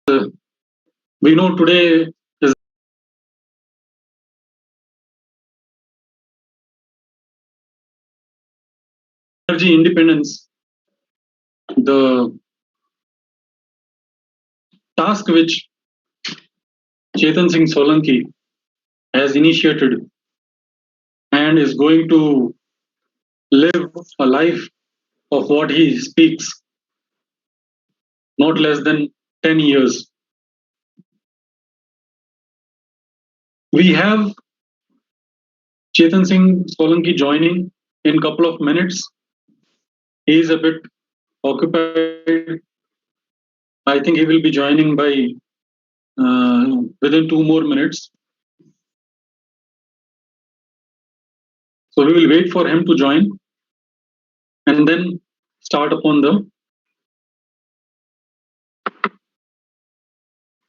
we know today is energy independence, the task which Chetan Singh Solanki has initiated and is going to live a life of what he speaks, not less than 10 years. We have Chetan Singh Solanki joining in a couple of minutes. He is a bit occupied. I think he will be joining by within 2 more minutes. So we will wait for him to join and then start upon the.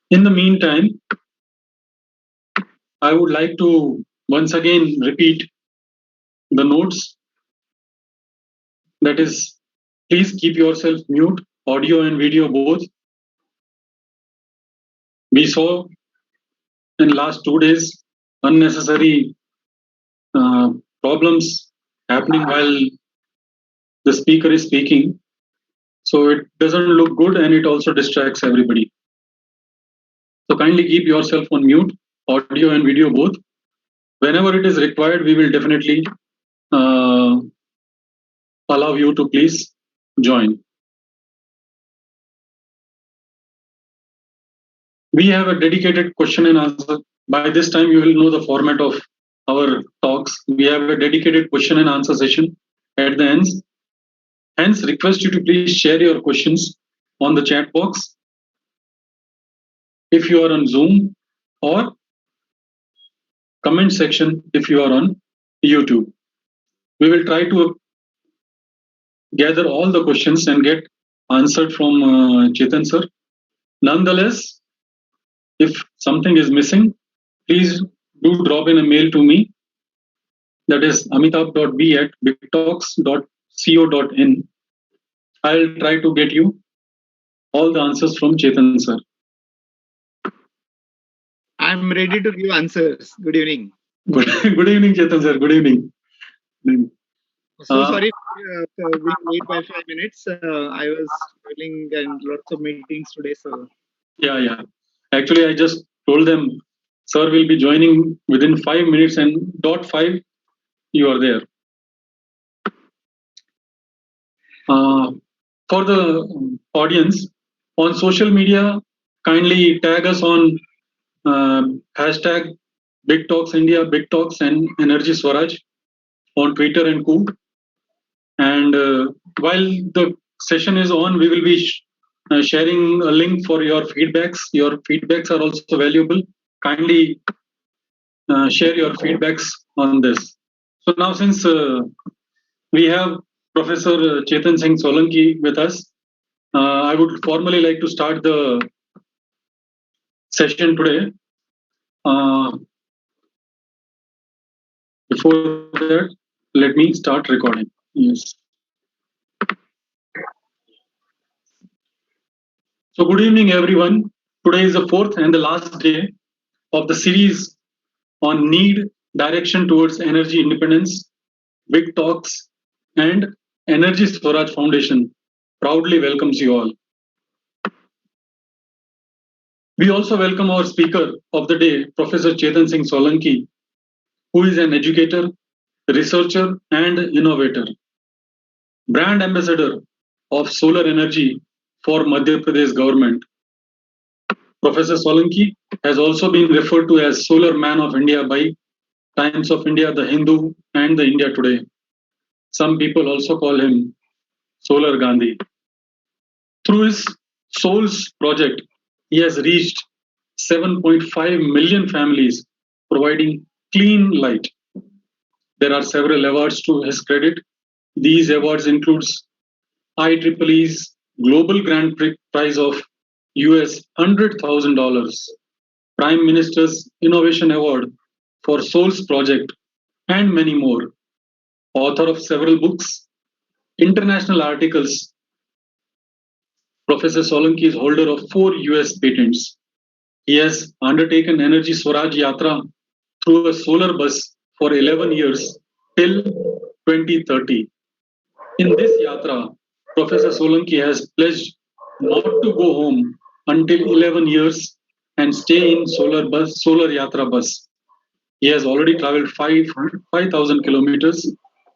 In the meantime, I would like to once again repeat the notes. That is, please keep yourself mute, audio and video both. We saw in last 2 days unnecessary problems happening while the speaker is speaking. So it doesn't look good and it also distracts everybody. So kindly keep yourself on mute, audio and video both. Whenever it is required, we will definitely allow you to please join. We have a dedicated question and answer. By this time, you will know the format of our talks. We have a dedicated question and answer session at the end. Hence, request you to please share your questions on the chat box if you are on Zoom or comment section if you are on YouTube. We will try to gather all the questions and get answered from Chetan sir. Nonetheless, if something is missing, please do drop in a mail to me. That is amitabh.b@bigtalks.co.in. I'll try to get you all the answers from Chetan sir. I'm ready to give answers. Good evening. Good evening, Chetan sir. Good evening. So sorry we wait by 5 minutes. I was traveling and lots of meetings today. So yeah. Actually, I just told them, sir will be joining within 5 minutes, and dot 5, you are there. For the audience on social media, kindly tag us on hashtag Big Talks India, Big Talks and Energy Swaraj on Twitter and Co. And while the session is on, we will be sharing a link for your feedbacks. Your feedbacks are also valuable. Kindly share your feedbacks on this. So now, since we have Professor Chetan Singh Solanki with us, I would formally like to start the session today. Before that, let me start recording. Yes. So good evening, everyone. Today is the fourth and the last day of the series on need, direction towards energy independence, Big Talks, and Energy Swaraj Foundation proudly welcomes you all. We also welcome our speaker of the day, Professor Chetan Singh Solanki, who is an educator, researcher, and innovator, brand ambassador of solar energy for Madhya Pradesh government. Professor Solanki has also been referred to as Solar Man of India by Times of India, The Hindu, and the India Today. Some people also call him Solar Gandhi. Through his Souls project, he has reached 7.5 million families, providing clean light. There are several awards to his credit. These awards includes IEEE's Global Grand Prize of US $100,000, Prime Minister's Innovation Award for Souls Project, and many more. Author of several books, international articles, Professor Solanki is holder of 4 US patents. He has undertaken Energy Swaraj Yatra through a solar bus for 11 years till 2030. In this yatra, Professor Solanki has pledged not to go home until 11 years and stay in solar yatra bus. He has already traveled 5,000 kilometers,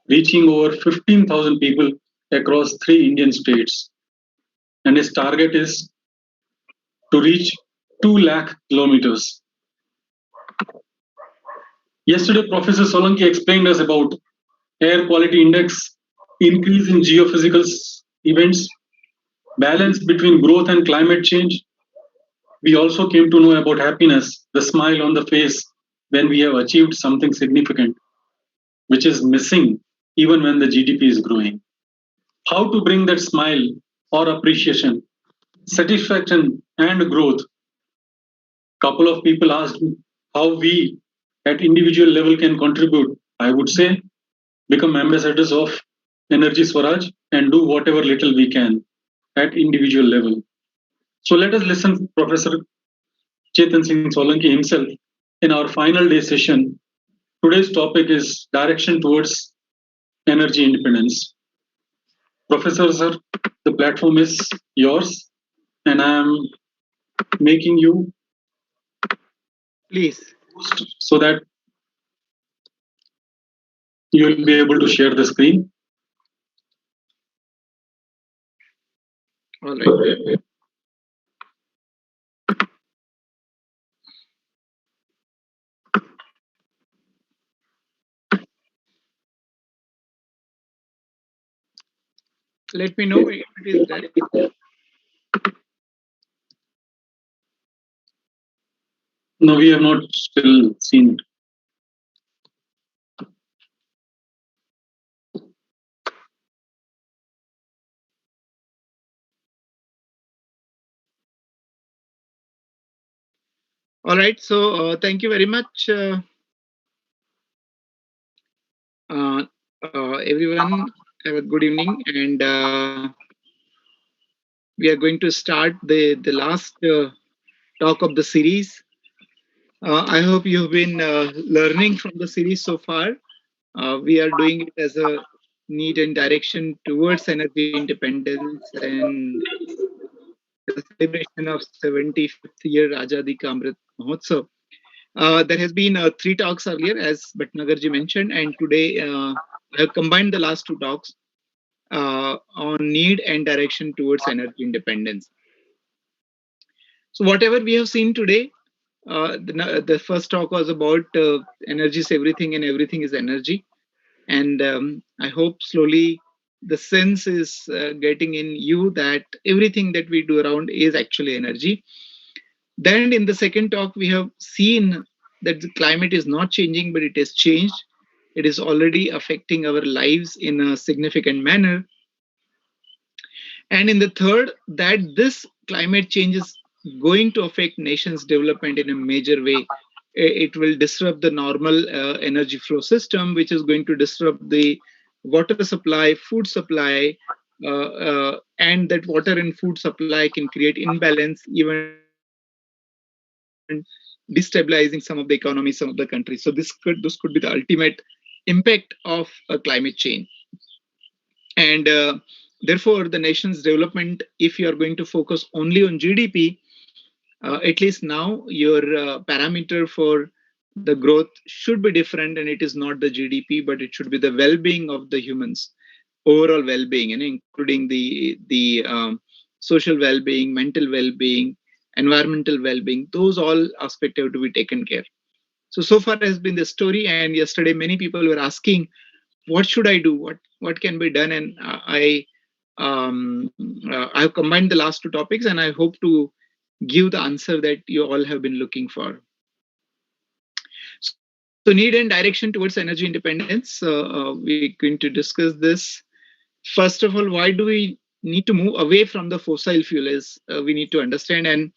reaching over 15,000 people across 3 Indian states. And his target is to reach 2 lakh kilometers. Yesterday, Professor Solanki explained us about air quality index, increase in geophysical events, balance between growth and climate change. We also came to know about happiness, the smile on the face when we have achieved something significant, which is missing even when the GDP is growing. How to bring that smile or appreciation, satisfaction, and growth. Couple of people asked how we at individual level can contribute. I would say become ambassadors of Energy Swaraj and do whatever little we can at individual level. So let us listen Professor Chetan Singh Solanki himself in our final day session. Today's topic is direction towards energy independence. Professor sir, the platform is yours and I am making you Please. so that you will be able to share the screen. All right. Let me know if it is done. No, we have not still seen it. All right. So thank you very much, everyone. Have a good evening, and we are going to start the last talk of the series. I hope you've been learning from the series so far. We are doing it as a need and direction towards energy independence and the celebration of 75th year Azadi Ka Amrit Mahotsav. There has been 3 talks earlier, as Bhatnagarji mentioned, and today I have combined the last 2 talks on need and direction towards energy independence. So whatever we have seen today, the first talk was about energy is everything and everything is energy. And I hope slowly the sense is getting in you that everything that we do around is actually energy. Then in the second talk, we have seen that the climate is not changing, but it has changed. It is already affecting our lives in a significant manner. And in the third, that this climate change is going to affect nations' development in a major way. It will disrupt the normal energy flow system, which is going to disrupt the water supply, food supply, and that water and food supply can create imbalance, even destabilizing some of the economies, some of the countries. So this could be the ultimate impact of climate change. And therefore, the nation's development, if you are going to focus only on GDP, at least now your parameter for the growth should be different, and it is not the GDP, but it should be the well-being of the humans, overall well-being, and including the social well-being, mental well-being, environmental well-being. Those all aspects have to be taken care. So far has been the story, and yesterday many people were asking, what should I do? What can be done? And I've combined the last 2 topics, and I hope to give the answer that you all have been looking for. So need and direction towards energy independence. We're going to discuss this. First of all, why do we need to move away from the fossil fuel is we need to understand, and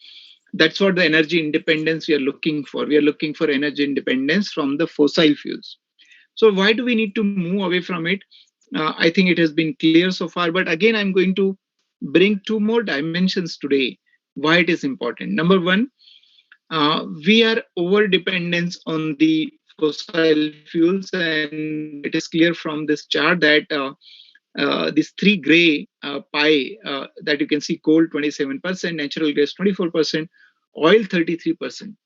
that's what the energy independence we are looking for. We are looking for energy independence from the fossil fuels. So why do we need to move away from it? I think it has been clear so far, but again, I'm going to bring two more dimensions today why it is important. Number one, we are over dependence on the fossil fuels, and it is clear from this chart that these three gray pie that you can see: coal 27%, natural gas 24%, oil 33%.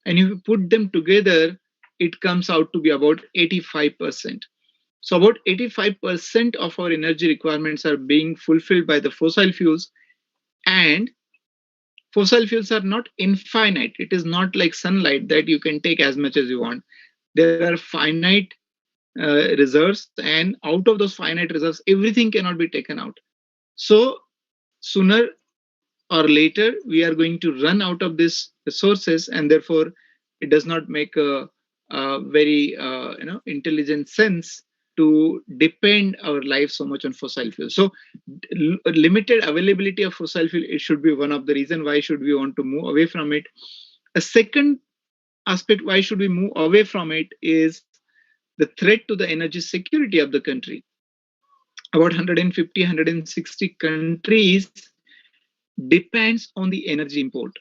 And if you put them together, it comes out to be about 85%. So about 85% of our energy requirements are being fulfilled by the fossil fuels, and fossil fuels are not infinite. It is not like sunlight that you can take as much as you want. There are finite reserves, and out of those finite reserves, everything cannot be taken out. So sooner or later, we are going to run out of these resources, and therefore, it does not make a very intelligent sense to depend our life so much on fossil fuels. So limited availability of fossil fuel, it should be one of the reason why should we want to move away from it. A second aspect why should we move away from it is the threat to the energy security of the country. About 150 160 countries depends on the energy import,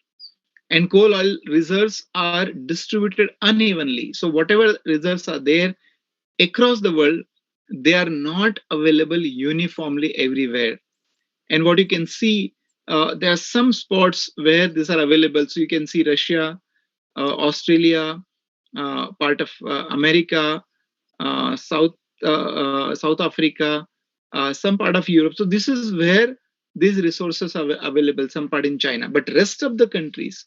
and coal oil reserves are distributed unevenly. So whatever reserves are there across the world, they are not available uniformly everywhere. And what you can see, there are some spots where these are available. So you can see Russia, Australia, part of America, South Africa, some part of Europe. So this is where these resources are available, some part in China. But rest of the countries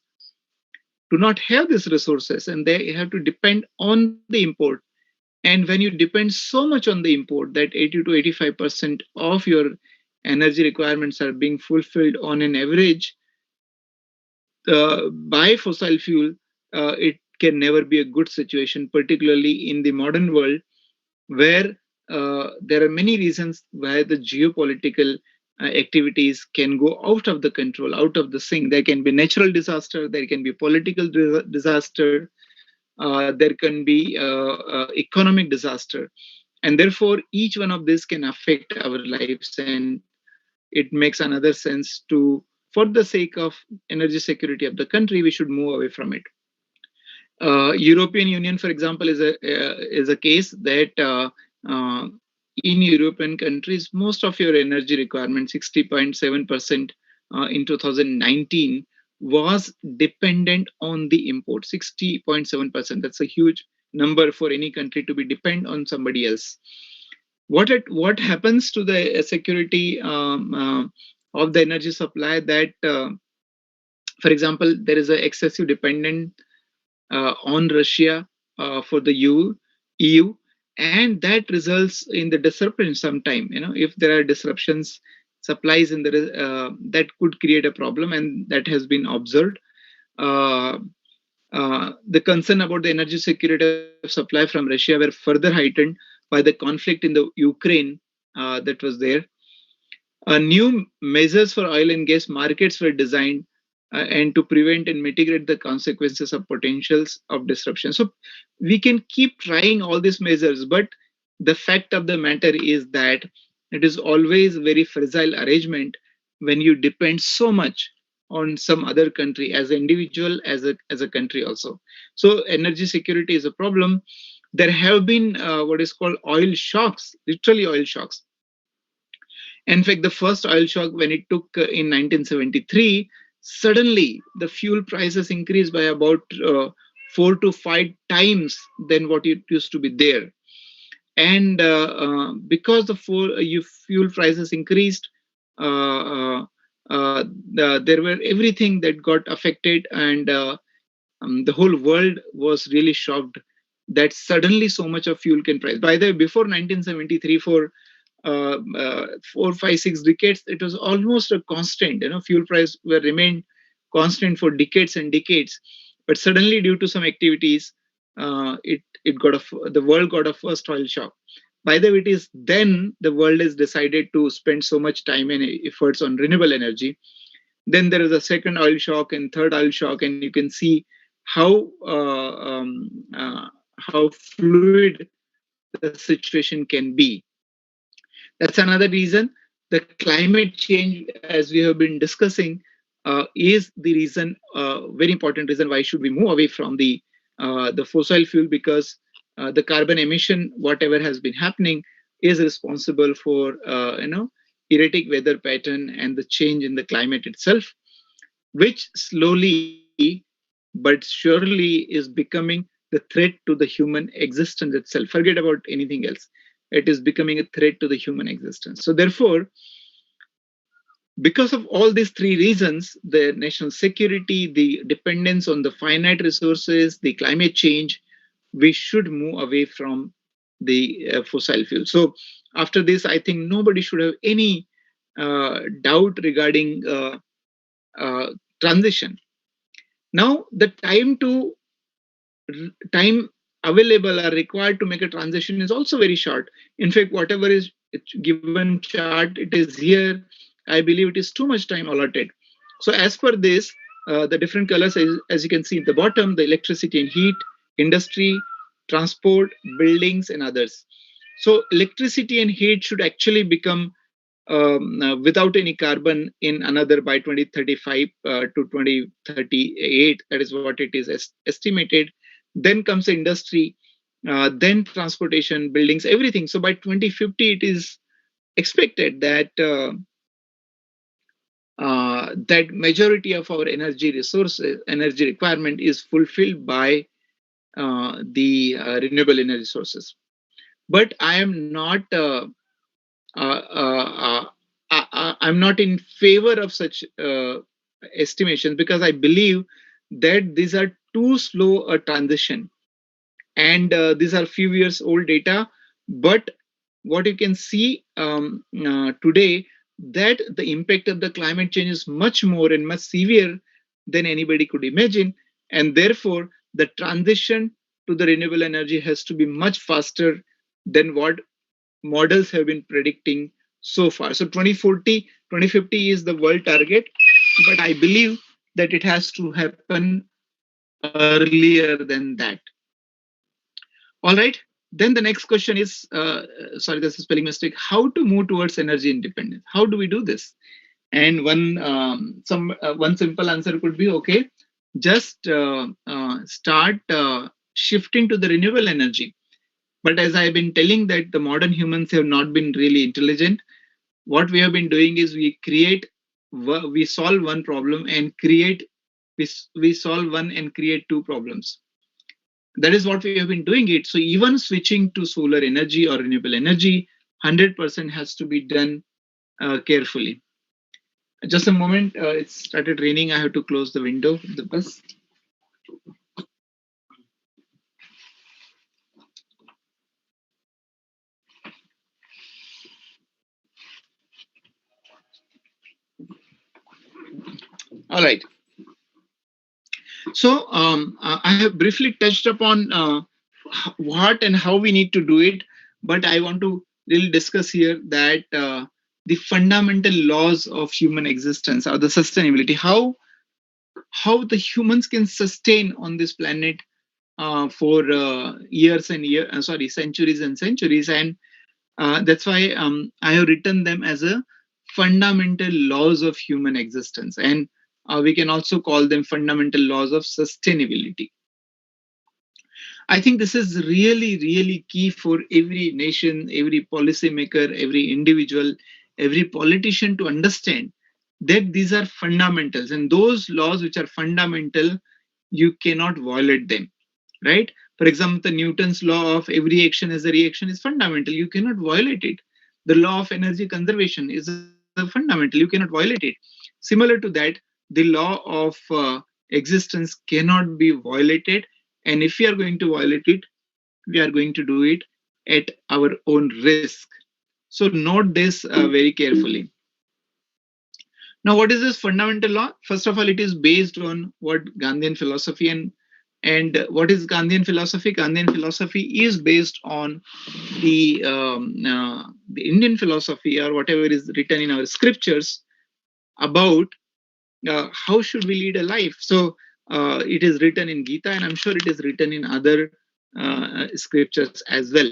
do not have these resources, and they have to depend on the import. And when you depend so much on the import that 80 to 85% of your energy requirements are being fulfilled on an average by fossil fuel, it can never be a good situation, particularly in the modern world where there are many reasons why the geopolitical activities can go out of the control, out of the sync. There can be natural disaster, there can be political disaster, there can be economic disaster. And therefore, each one of these can affect our lives, and it makes another sense to, for the sake of energy security of the country, we should move away from it. European Union, for example, is a case that in European countries, most of your energy requirement, 60.7% in 2019, was dependent on the import. 60.7%. That's a huge number for any country to be dependent on somebody else. What happens to the security of the energy supply? That, for example, there is an excessive dependence on Russia for the EU, and that results in the disruption sometime. If there are disruptions, supplies in the that could create a problem, and that has been observed. The concern about the energy security of supply from Russia were further heightened by the conflict in the Ukraine that was there. New measures for oil and gas markets were designed and to prevent and mitigate the consequences of potentials of disruption. So we can keep trying all these measures, but the fact of the matter is that it is always very fragile arrangement when you depend so much on some other country, as an individual, as a country also. So energy security is a problem. There have been what is called oil shocks, literally oil shocks. In fact, the first oil shock, when it took in 1973, suddenly the fuel prices increased by about 4 to 5 times than what it used to be there. And because the fuel prices increased, there were everything that got affected, and the whole world was really shocked that suddenly so much of fuel can price. By the way, before 1973, for 4, 5, 6 decades, it was almost a constant. Fuel price were remained constant for decades and decades. But suddenly, due to some activities, the world got a first oil shock. By the way, it is then the world has decided to spend so much time and efforts on renewable energy. Then there is a second oil shock and third oil shock, and you can see how fluid the situation can be. That's another reason the climate change, as we have been discussing, is the reason, very important reason why should we move away from the fossil fuel, because the carbon emission, whatever has been happening, is responsible for erratic weather pattern and the change in the climate itself, which slowly but surely is becoming the threat to the human existence itself. Forget about anything else. It is becoming a threat to the human existence. So therefore, because of all these three reasons, the national security, the dependence on the finite resources, the climate change, we should move away from the fossil fuel. So after this, I think nobody should have any doubt regarding transition. Now, the time available or required to make a transition is also very short. In fact, whatever is given chart, it is here. I believe it is too much time allotted. So as per this, the different colors, as you can see at the bottom, the electricity and heat, industry, transport, buildings, and others. So electricity and heat should actually become without any carbon in another by 2035 to 2038. That is what it is estimated. Then comes the industry, then transportation, buildings, everything. So by 2050, it is expected that that majority of our energy resources, energy requirement is fulfilled by the renewable energy sources. But I am not. Uh, uh, I'm not in favor of such estimations, because I believe that these are too slow a transition, and these are few years old data. But what you can see today, that the impact of the climate change is much more and much severe than anybody could imagine, and therefore the transition to the renewable energy has to be much faster than what models have been predicting so far. So 2040, 2050 is the world target, but I believe that it has to happen earlier than that. All right. Then the next question is, sorry, this is spelling mistake. How to move towards energy independence? How do we do this? And one simple answer could be, okay, just start shifting to the renewable energy. But as I've been telling, that the modern humans have not been really intelligent. What we have been doing is we solve one problem and we solve one and create two problems. That is what we have been doing it. So even switching to solar energy or renewable energy, 100% has to be done carefully. Just a moment, it started raining. I have to close the window of the bus. All right. So I have briefly touched upon what and how we need to do it, but I want to really discuss here that the fundamental laws of human existence or the sustainability, how the humans can sustain on this planet for years and years, centuries and centuries, and that's why I have written them as a fundamental laws of human existence, and we can also call them fundamental laws of sustainability. I think this is really, really key for every nation, every policymaker, every individual, every politician to understand that these are fundamentals, and those laws which are fundamental, you cannot violate them, right? For example, the Newton's law of every action is a reaction is fundamental. You cannot violate it. The law of energy conservation is a fundamental. You cannot violate it. Similar to that, the law of existence cannot be violated. And if we are going to violate it, we are going to do it at our own risk. So note this very carefully. Now, what is this fundamental law? First of all, it is based on what Gandhian philosophy and what is Gandhian philosophy? Gandhian philosophy is based on the Indian philosophy or whatever is written in our scriptures about how should we lead a life. So it is written in Gita, and I'm sure it is written in other scriptures as well.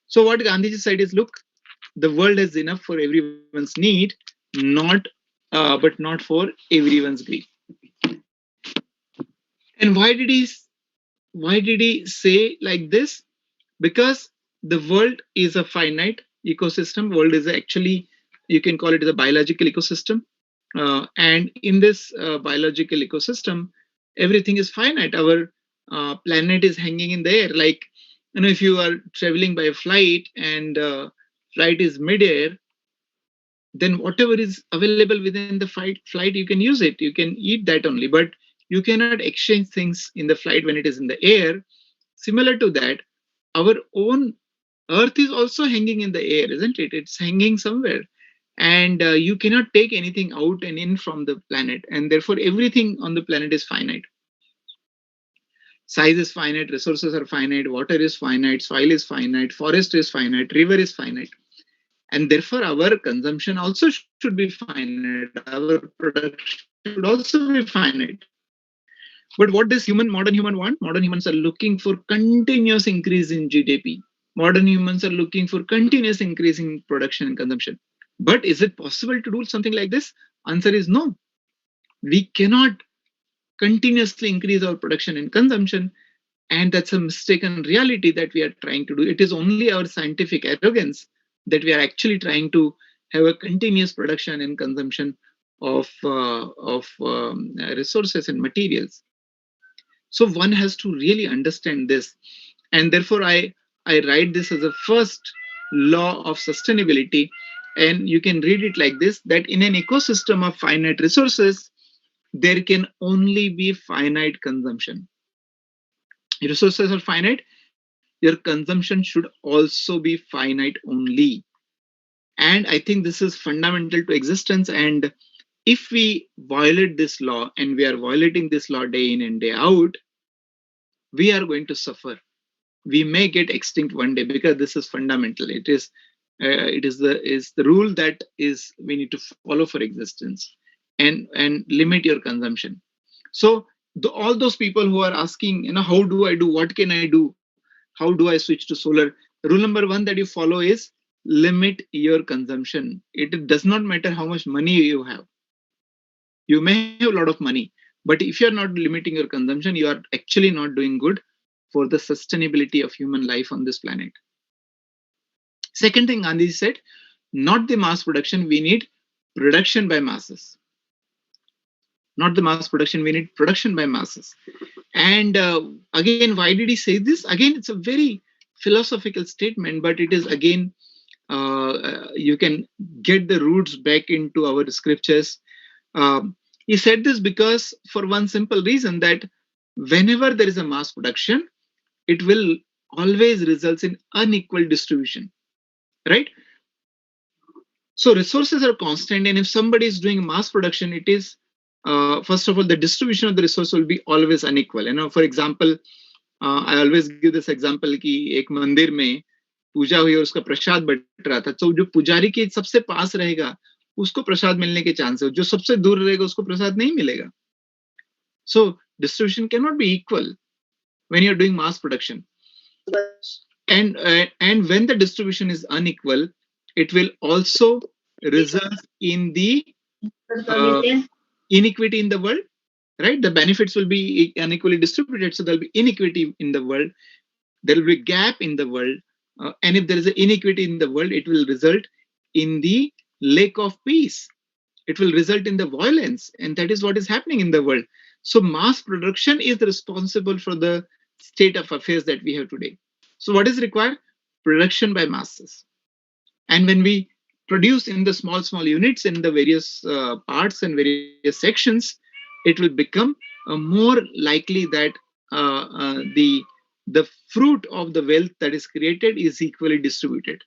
So what Gandhiji said is, look, the world has enough for everyone's need, not but not for everyone's greed. And why did he say like this? Because the world is a finite ecosystem. World is actually, you can call it a biological ecosystem, and in this biological ecosystem, everything is finite. Our planet is hanging in the air. Like, if you are traveling by a flight and flight is midair, then whatever is available within the flight, you can use it. You can eat that only, but you cannot exchange things in the flight when it is in the air. Similar to that, our own Earth is also hanging in the air, isn't it? It's hanging somewhere. And you cannot take anything out and in from the planet. And therefore, everything on the planet is finite. Size is finite, resources are finite, water is finite, soil is finite, forest is finite, river is finite. And therefore, our consumption also should be finite. Our production should also be finite. But what does modern human want? Modern humans are looking for continuous increase in GDP. Modern humans are looking for continuous increase in production and consumption. But is it possible to do something like this? Answer is no. We cannot continuously increase our production and consumption. And that's a mistaken reality that we are trying to do. It is only our scientific arrogance that we are actually trying to have a continuous production and consumption of resources and materials. So one has to really understand this. And therefore, I write this as a first law of sustainability. And you can read it like this, that in an ecosystem of finite resources, there can only be finite consumption. Resources are finite, your consumption should also be finite only. And I think this is fundamental to existence. And if we violate this law, and we are violating this law day in and day out, we are going to suffer. We may get extinct one day, because this is fundamental. It is the rule that is we need to follow for existence, and limit your consumption. So all those people who are asking, how do I do? What can I do? How do I switch to solar? Rule number one that you follow is limit your consumption. It does not matter how much money you have. You may have a lot of money, but if you're not limiting your consumption, you are actually not doing good for the sustainability of human life on this planet. Second thing Gandhi said, not the mass production, we need production by masses. Not the mass production, we need production by masses. And again, why did he say this? Again, it's a very philosophical statement, but it is again, you can get the roots back into our scriptures. He said this because for one simple reason, that whenever there is a mass production, it will always result in unequal distribution, right? So resources are constant, and if somebody is doing mass production, it is first of all, the distribution of the resource will be always unequal. For example, I always give this example कि एक मंदिर में पूजा हुई और उसका प्रसाद but रहा था, तो जो पुजारी के सबसे पास रहेगा उसको प्रसाद मिलने के चांस है, जो सबसे दूर रहेगा उसको प्रसाद नहीं मिलेगा. So distribution cannot be equal when you're doing mass production. And when the distribution is unequal, it will also result in the inequity in the world, right? The benefits will be unequally distributed, so there'll be inequity in the world. There will be a gap in the world, and if there is an inequity in the world, it will result in the lack of peace. It will result in the violence, and that is what is happening in the world. So mass production is responsible for the state of affairs that we have today. So what is required? Production by masses. And when we produce in the small units in the various parts and various sections, it will become more likely that the fruit of the wealth that is created is equally distributed,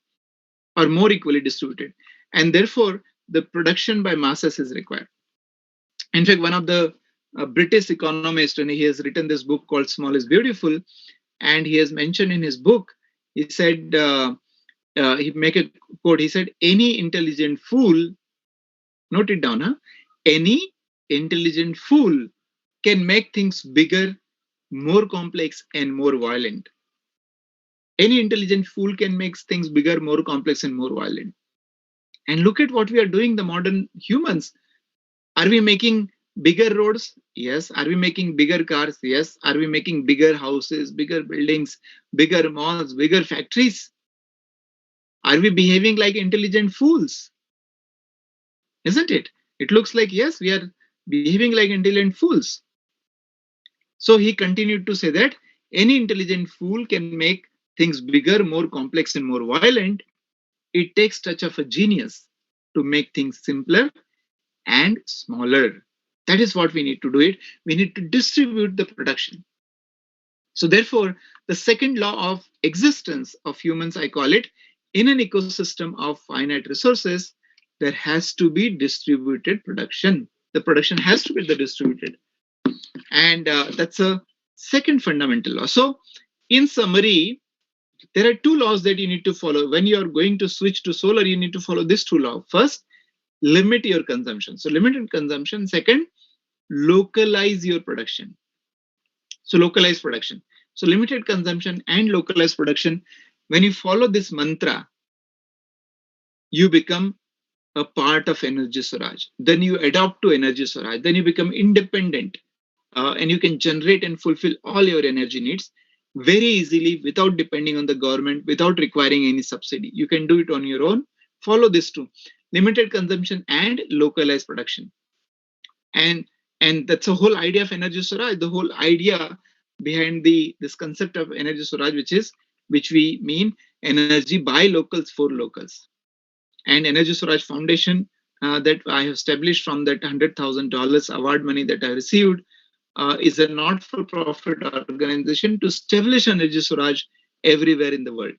or more equally distributed, and therefore the production by masses is required. In fact, one of the British economists, and he has written this book called Small is Beautiful, and he has mentioned in his book, he said, he make a quote, he said, any intelligent fool, note it down, any intelligent fool can make things bigger, more complex, and more violent. Any intelligent fool can make things bigger, more complex, and more violent. And look at what we are doing, the modern humans. Are we making bigger roads? Yes. Are we making bigger cars? Yes. Are we making bigger houses, bigger buildings, bigger malls, bigger factories? Are we behaving like intelligent fools? Isn't it? It looks like, yes, we are behaving like intelligent fools. So he continued to say that any intelligent fool can make things bigger, more complex, and more violent. It takes touch of a genius to make things simpler and smaller. That is what we need to do it. We need to distribute the production. So therefore, the second law of existence of humans, I call it, in an ecosystem of finite resources, there has to be distributed production. The production has to be distributed. And that's a second fundamental law. So in summary, there are two laws that you need to follow. When you are going to switch to solar, you need to follow these two laws. First, limit your consumption. So limited consumption. Second, localize your production. So localize production. So limited consumption and localized production. When you follow this mantra, you become a part of Energy Swaraj. Then you adopt to Energy Swaraj. Then you become independent and you can generate and fulfill all your energy needs very easily without depending on the government, without requiring any subsidy. You can do it on your own. Follow this too. Limited consumption and localized production. And that's the whole idea of Energy Swaraj, the whole idea behind this concept of Energy Swaraj, which we mean energy by locals for locals. And Energy Swaraj Foundation that I have established from that $100,000 award money that I received is a not-for-profit organization to establish Energy Swaraj everywhere in the world.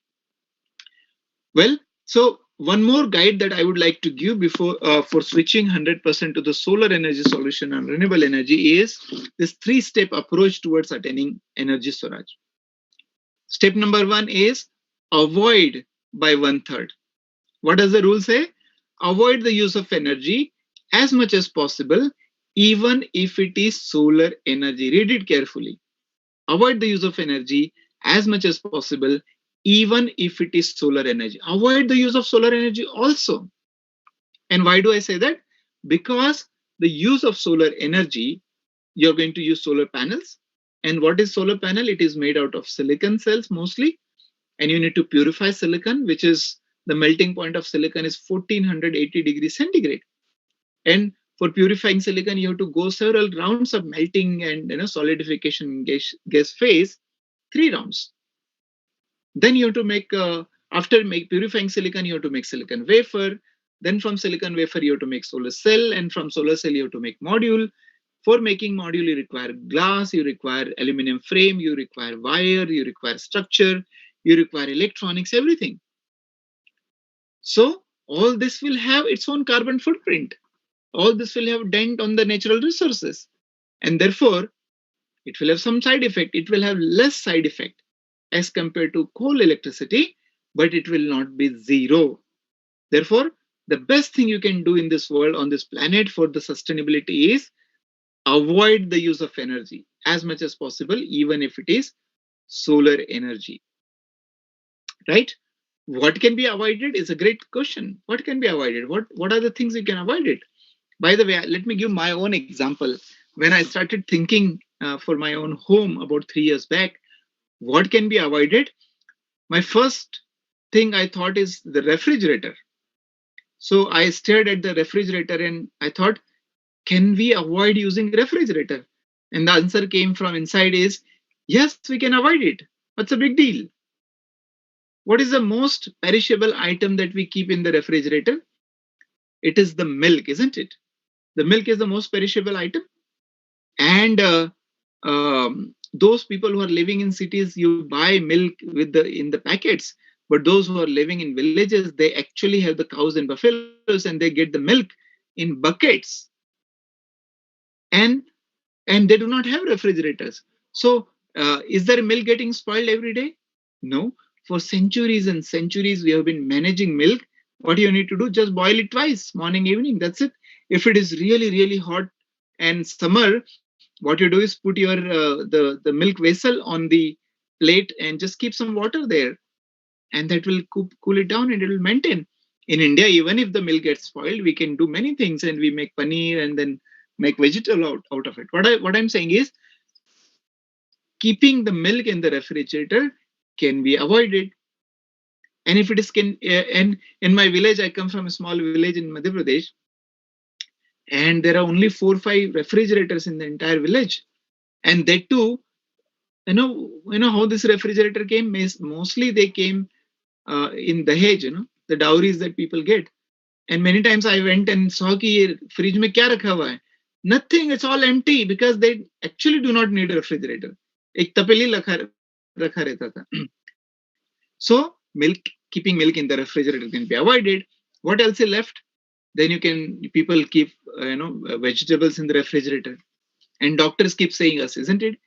Well, so one more guide that I would like to give before for switching 100% to the solar energy solution and renewable energy is this three-step approach towards attaining Energy Swaraj. Step number one is avoid by 1/3. What does the rule say? Avoid the use of energy as much as possible, even if it is solar energy. Read it carefully. Avoid the use of energy as much as possible, even if it is solar energy. Avoid the use of solar energy also. And why do I say that? Because the use of solar energy, you're going to use solar panels. And what is solar panel? It is made out of silicon cells mostly. And you need to purify silicon, which is the melting point of silicon is 1480 degrees centigrade. And for purifying silicon, you have to go several rounds of melting and solidification gas phase, 3 rounds. Then you have to make, after purifying silicon, you have to make silicon wafer. Then from silicon wafer, you have to make solar cell. And from solar cell, you have to make module. For making module, you require glass, you require aluminum frame, you require wire, you require structure, you require electronics, everything. So all this will have its own carbon footprint. All this will have dent on the natural resources. And therefore, it will have some side effect. It will have less side effect as compared to coal electricity, but it will not be zero. Therefore, the best thing you can do in this world, on this planet for the sustainability is avoid the use of energy as much as possible, even if it is solar energy. Right? What can be avoided is a great question. What can be avoided? What are the things you can avoid it? By the way, let me give my own example. When I started thinking for my own home about 3 years back, what can be avoided? My first thing I thought is the refrigerator. So I stared at the refrigerator and I thought, can we avoid using refrigerator? And the answer came from inside is, yes, we can avoid it. What's a big deal? What is the most perishable item that we keep in the refrigerator? It is the milk, isn't it? The milk is the most perishable item. And those people who are living in cities, you buy milk in the packets. But those who are living in villages, they actually have the cows and buffaloes and they get the milk in buckets. And they do not have refrigerators. So is their milk getting spoiled every day? No. For centuries and centuries, we have been managing milk. What you need to do, just boil it twice, morning, evening. That's it. If it is really, really hot and summer, what you do is put your the milk vessel on the plate and just keep some water there. and that will cool it down and it will maintain. In India, even if the milk gets spoiled, we can do many things and we make paneer and then make vegetable out of it. What I'm saying is keeping the milk in the refrigerator can be avoided. And if it is and in my village, I come from a small village in Madhya Pradesh, and there are only 4 or 5 refrigerators in the entire village. And they too, you know how this refrigerator came? Mostly they came in Dahej, the dowries that people get. And many times I went and saw कि fridge में क्या रखा हुआ है? Nothing, it's all empty because they actually do not need a refrigerator. एक तपेली रखा रहता था. So keeping milk in the refrigerator can be avoided. What else is left? Then people keep vegetables in the refrigerator. And doctors keep saying us, isn't it?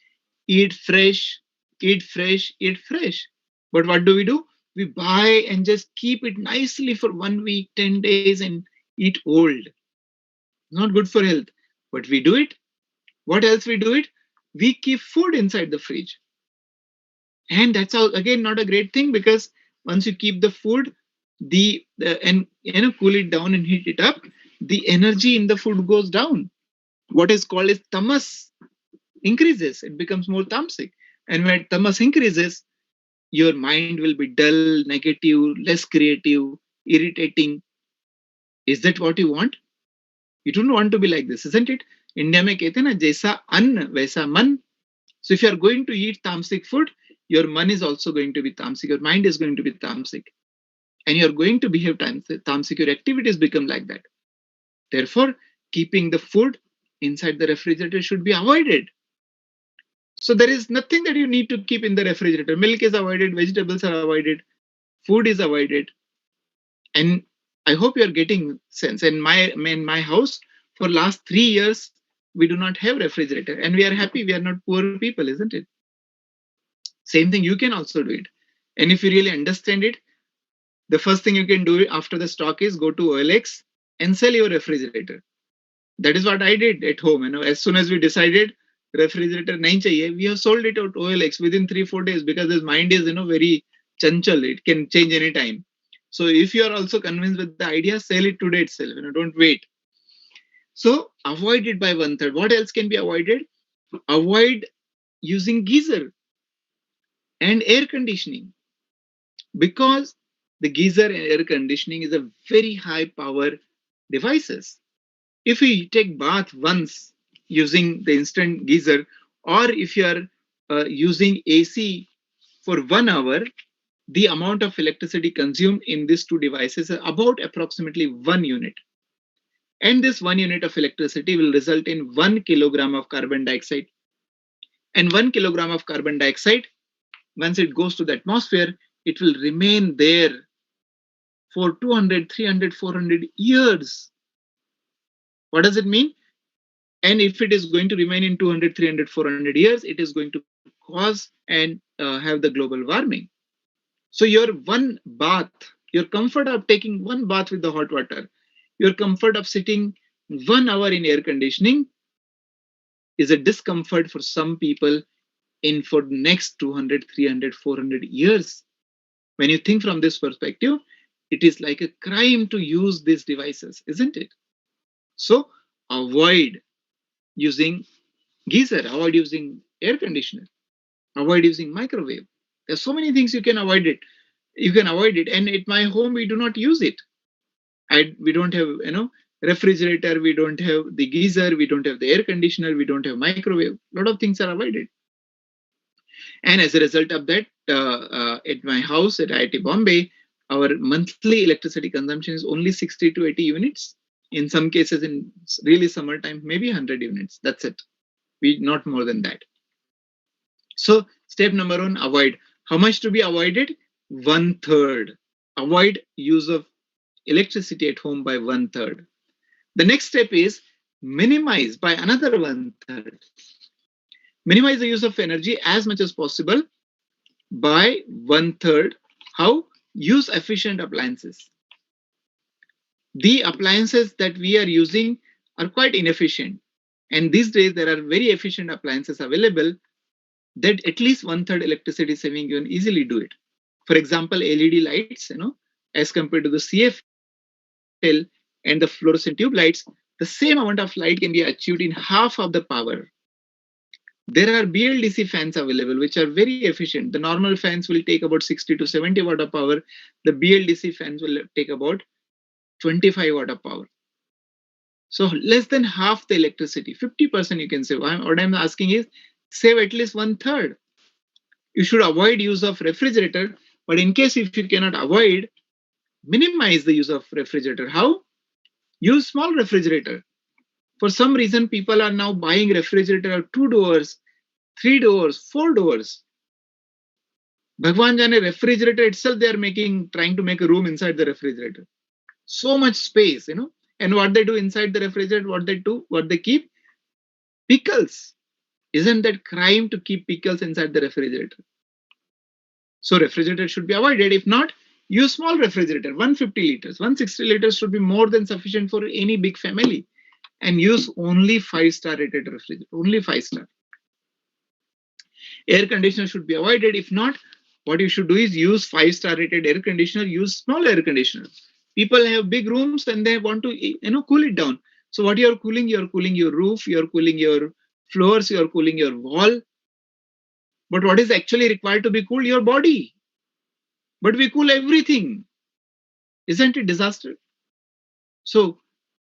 Eat fresh, eat fresh, eat fresh. But what do? We buy and just keep it nicely for 1 week, 10 days and eat old. Not good for health. But we do it. What else we do it? We keep food inside the fridge. And that's all, again, not a great thing, because once you keep the food, and cool it down and heat it up, the energy in the food goes down. What is called as tamas increases. It becomes more tamasic. And when tamas increases, your mind will be dull, negative, less creative, irritating. Is that what you want? You don't want to be like this, isn't it? India mein kehte na, jaisa ann, vaisa man. So if you are going to eat tamasic food, your man is also going to be tamasic. Your mind is going to be tamasic. And you're going to behave tamasic. Your activities become like that. Therefore, keeping the food inside the refrigerator should be avoided. So there is nothing that you need to keep in the refrigerator. Milk is avoided, vegetables are avoided, food is avoided. And I hope you're getting sense. In my house, for last 3 years, we do not have refrigerator. And we are happy. We are not poor people, isn't it? Same thing, you can also do it. And if you really understand it, the first thing you can do after the stock is go to OLX and sell your refrigerator. That is what I did at home. As soon as we decided refrigerator nahi chahiye, we have sold it out OLX within 3-4 days, because this mind is very chanchal. It can change anytime. So if you are also convinced with the idea, sell it today itself. Don't wait. So avoid it by 1/3. What else can be avoided? Avoid using geyser and air conditioning, because the geyser and air conditioning is a very high power devices. If you take bath once using the instant geyser, or if you are using AC for 1 hour, the amount of electricity consumed in these two devices is about approximately 1 unit. And this 1 unit of electricity will result in 1 kilogram of carbon dioxide. And 1 kilogram of carbon dioxide, once it goes to the atmosphere, it will remain there for 200, 300, 400 years. What does it mean? And if it is going to remain in 200, 300, 400 years, it is going to cause and have the global warming. So your one bath, your comfort of taking one bath with the hot water, your comfort of sitting 1 hour in air conditioning is a discomfort for some people for next 200, 300, 400 years. When you think from this perspective, it is like a crime to use these devices, isn't it? So avoid using geyser, avoid using air conditioner, avoid using microwave. There's so many things you can avoid it. And at my home, we do not use it. We don't have, refrigerator, we don't have the geyser, we don't have the air conditioner, we don't have microwave. A lot of things are avoided. And as a result of that, at my house at IIT Bombay, our monthly electricity consumption is only 60 to 80 units. In some cases, in really summertime, maybe 100 units. That's it. Not more than that. So step number 1, avoid. How much to be avoided? 1/3. Avoid use of electricity at home by 1/3. The next step is minimize by another 1/3. Minimize the use of energy as much as possible by 1/3. How? Use efficient appliances. The appliances that we are using are quite inefficient. And these days, there are very efficient appliances available that at least 1/3 electricity saving, you can easily do it. For example, LED lights, as compared to the CFL and the fluorescent tube lights, the same amount of light can be achieved in half of the power. There are BLDC fans available, which are very efficient. The normal fans will take about 60 to 70 watt of power. The BLDC fans will take about 25 watt of power. So less than half the electricity, 50% you can save. What I'm asking is save at least 1/3. You should avoid use of refrigerator, but in case if you cannot avoid, minimize the use of refrigerator. How? Use small refrigerator. For some reason, people are now buying refrigerator of 2 doors, 3 doors, 4 doors. Bhagwan Jane, refrigerator itself, they are trying to make a room inside the refrigerator. So much space, And what they do inside the refrigerator, what they keep? Pickles. Isn't that crime to keep pickles inside the refrigerator? So refrigerator should be avoided. If not, use small refrigerator, 150 liters. 160 liters should be more than sufficient for any big family. And use only 5-star rated refrigerator, only 5-star. Air conditioner should be avoided. If not, what you should do is use 5-star rated air conditioner, use small air conditioner. People have big rooms and they want to cool it down. So what you're cooling your roof, you're cooling your floors, you're cooling your wall. But what is actually required to be cooled? Your body. But we cool everything. Isn't it disaster? So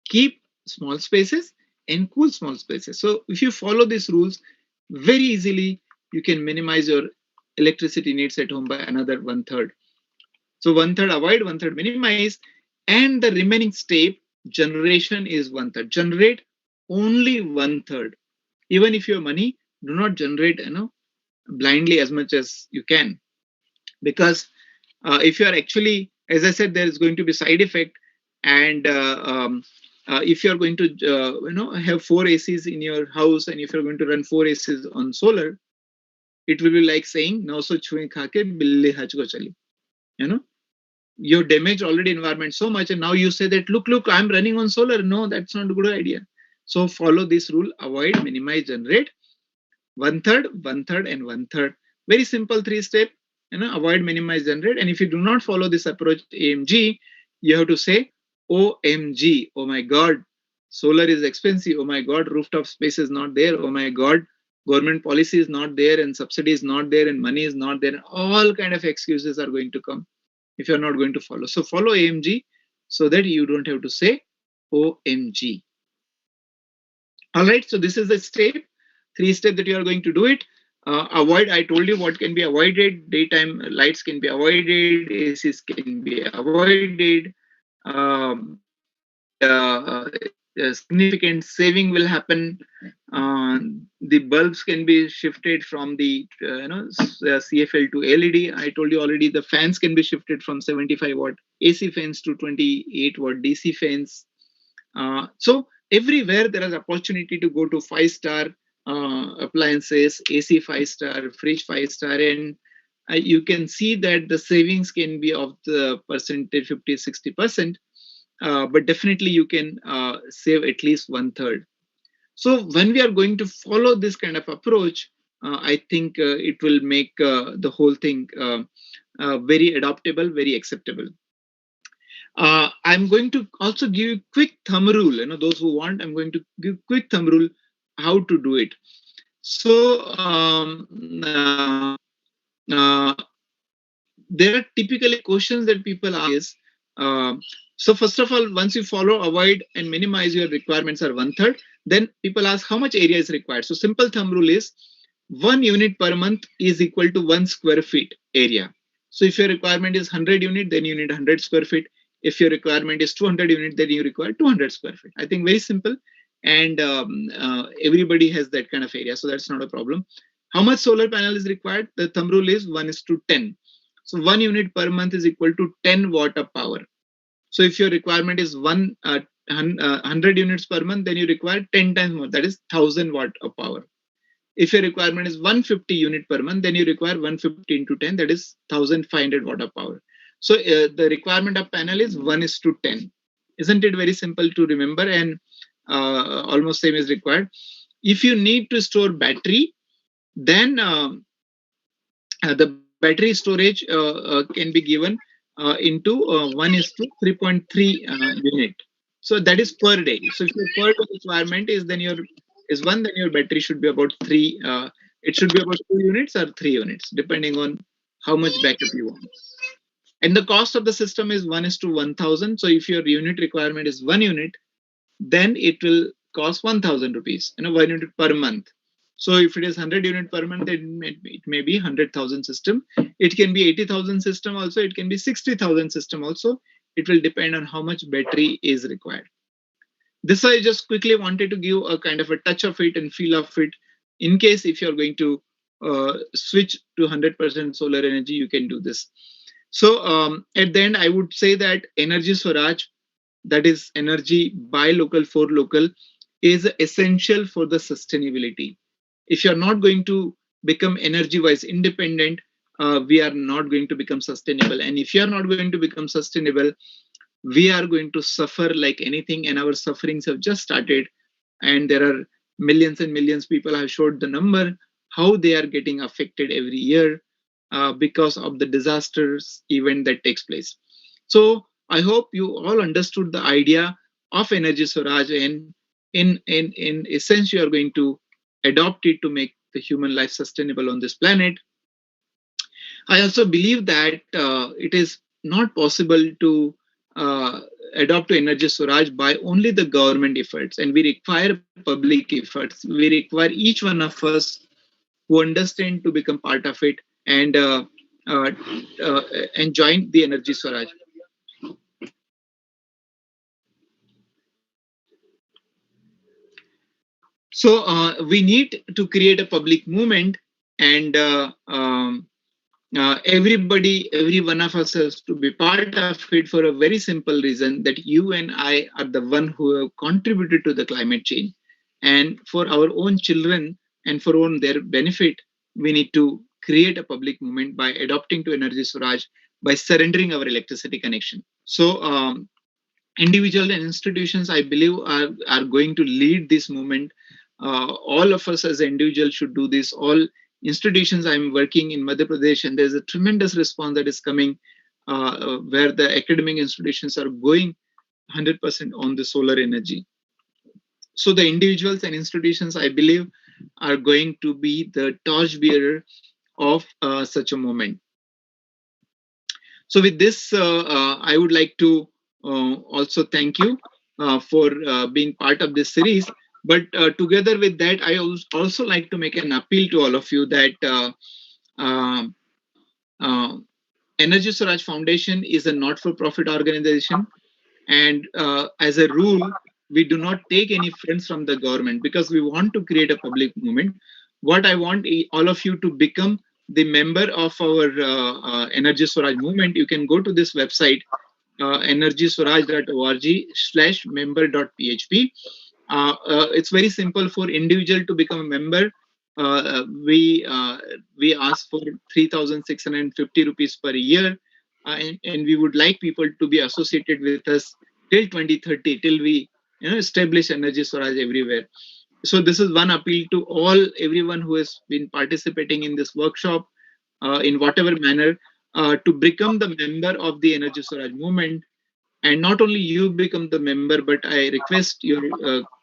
keep small spaces and cool small spaces. So if you follow these rules, very easily you can minimize your electricity needs at home by another 1/3. So 1/3 avoid, 1/3 minimize, and the remaining step, generation, is 1/3. Generate only 1/3. Even if you have money, do not generate blindly as much as you can, because if you are actually, as I said, there is going to be side effect, and if you are going to have 4 ACs in your house, and if you're going to run 4 ACs on solar, it will be like saying "Now so chue khake billi haj ko chali." You damage already environment so much, and now you say that look, I'm running on solar. No, that's not a good idea. So follow this rule: avoid, minimize, generate. 1/3, 1/3, and 1/3. Very simple 3-step. Avoid, minimize, generate. And if you do not follow this approach, AMG, you have to say OMG. Oh my God, solar is expensive. Oh my God, rooftop space is not there. Oh my God, government policy is not there, and subsidy is not there, and money is not there. All kind of excuses are going to come if you're not going to follow. So follow AMG so that you don't have to say OMG. All right, so this is the step, 3-step that you are going to do it. Avoid, I told you what can be avoided. Daytime lights can be avoided, ACs can be avoided. Significant saving will happen. The bulbs can be shifted from the CFL to LED. I told you already, the fans can be shifted from 75 watt AC fans to 28 watt DC fans. So everywhere there is opportunity to go to 5-star appliances, AC 5-star, fridge 5-star, and you can see that the savings can be of the percentage 50-60%, but definitely you can save at least 1/3. So when we are going to follow this kind of approach, I think it will make the whole thing very adaptable, very acceptable. I'm going to also give you quick thumb rule. Those who want, I'm going to give quick thumb rule how to do it. So there are typically questions that people ask. So first of all, once you follow, avoid, and minimize, your requirements are 1/3. Then people ask how much area is required. So simple thumb rule is 1 unit per month is equal to 1 square feet area. So if your requirement is 100 unit, then you need 100 square feet. If your requirement is 200 unit, then you require 200 square feet. I think very simple, and everybody has that kind of area, so that's not a problem. How much solar panel is required? The thumb rule is 1:10. So 1 unit per month is equal to 10 watt of power. So if your requirement is 100 units per month, then you require 10 times more, that is 1000 watt of power. If your requirement is 150 unit per month, then you require 150 into 10, that is 1500 watt of power. So the requirement of panel is 1:10. Isn't it very simple to remember, and almost same is required. If you need to store battery, then the battery storage can be given into 1:3.3 unit. So that is per day. So if your per day requirement is one, then your battery should be about three. It should be about 2 units or 3 units, depending on how much backup you want. And the cost of the system is 1:1,000. So if your unit requirement is 1 unit, then it will cost 1,000 rupees, 1 unit per month. So if it is 100 unit per month, then it may be 100,000 system. It can be 80,000 system also. It can be 60,000 system also. It will depend on how much battery is required. This I just quickly wanted to give a kind of a touch of it and feel of it. In case if you're going to switch to 100% solar energy, you can do this. So at the end, I would say that Energy Swaraj, that is energy buy local for local, is essential for the sustainability. If you're not going to become energy wise independent, we are not going to become sustainable. And if you're not going to become sustainable, we are going to suffer like anything, and our sufferings have just started. And there are millions and millions people have showed the number how they are getting affected every year because of the disasters event that takes place. So I hope you all understood the idea of Energy Swaraj, and in essence, you are going to adopt it to make the human life sustainable on this planet. I also believe that it is not possible to adopt to Energy Swaraj by only the government efforts, and we require public efforts. We require each one of us who understand to become part of it and uh, and join the Energy Swaraj. So we need to create a public movement, and every one of us has to be part of it for a very simple reason that you and I are the one who have contributed to the climate change, and for our own children and for own their benefit, we need to create a public movement by adopting to Energy Swaraj, by surrendering our electricity connection. So individual and institutions, I believe, are going to lead this movement. All of us as individuals should do this. All institutions, I'm working in Madhya Pradesh, and there's a tremendous response that is coming where the academic institutions are going 100% on the solar energy. So the individuals and institutions, I believe, are going to be the torchbearer of such a movement. So with this, I would like to also thank you for being part of this series. But together with that, I also like to make an appeal to all of you that Energy Swaraj Foundation is a not-for-profit organization, and as a rule, we do not take any funds from the government because we want to create a public movement. What I want all of you to become the member of our Energy Swaraj movement. You can go to this website, energyswaraj.org/member.php. It's very simple for individual to become a member. We ask for 3,650 rupees per year, and we would like people to be associated with us till 2030, till we establish Energy Swaraj everywhere. So this is one appeal to everyone who has been participating in this workshop in whatever manner to become the member of the Energy Swaraj movement. And not only you become the member, but I request your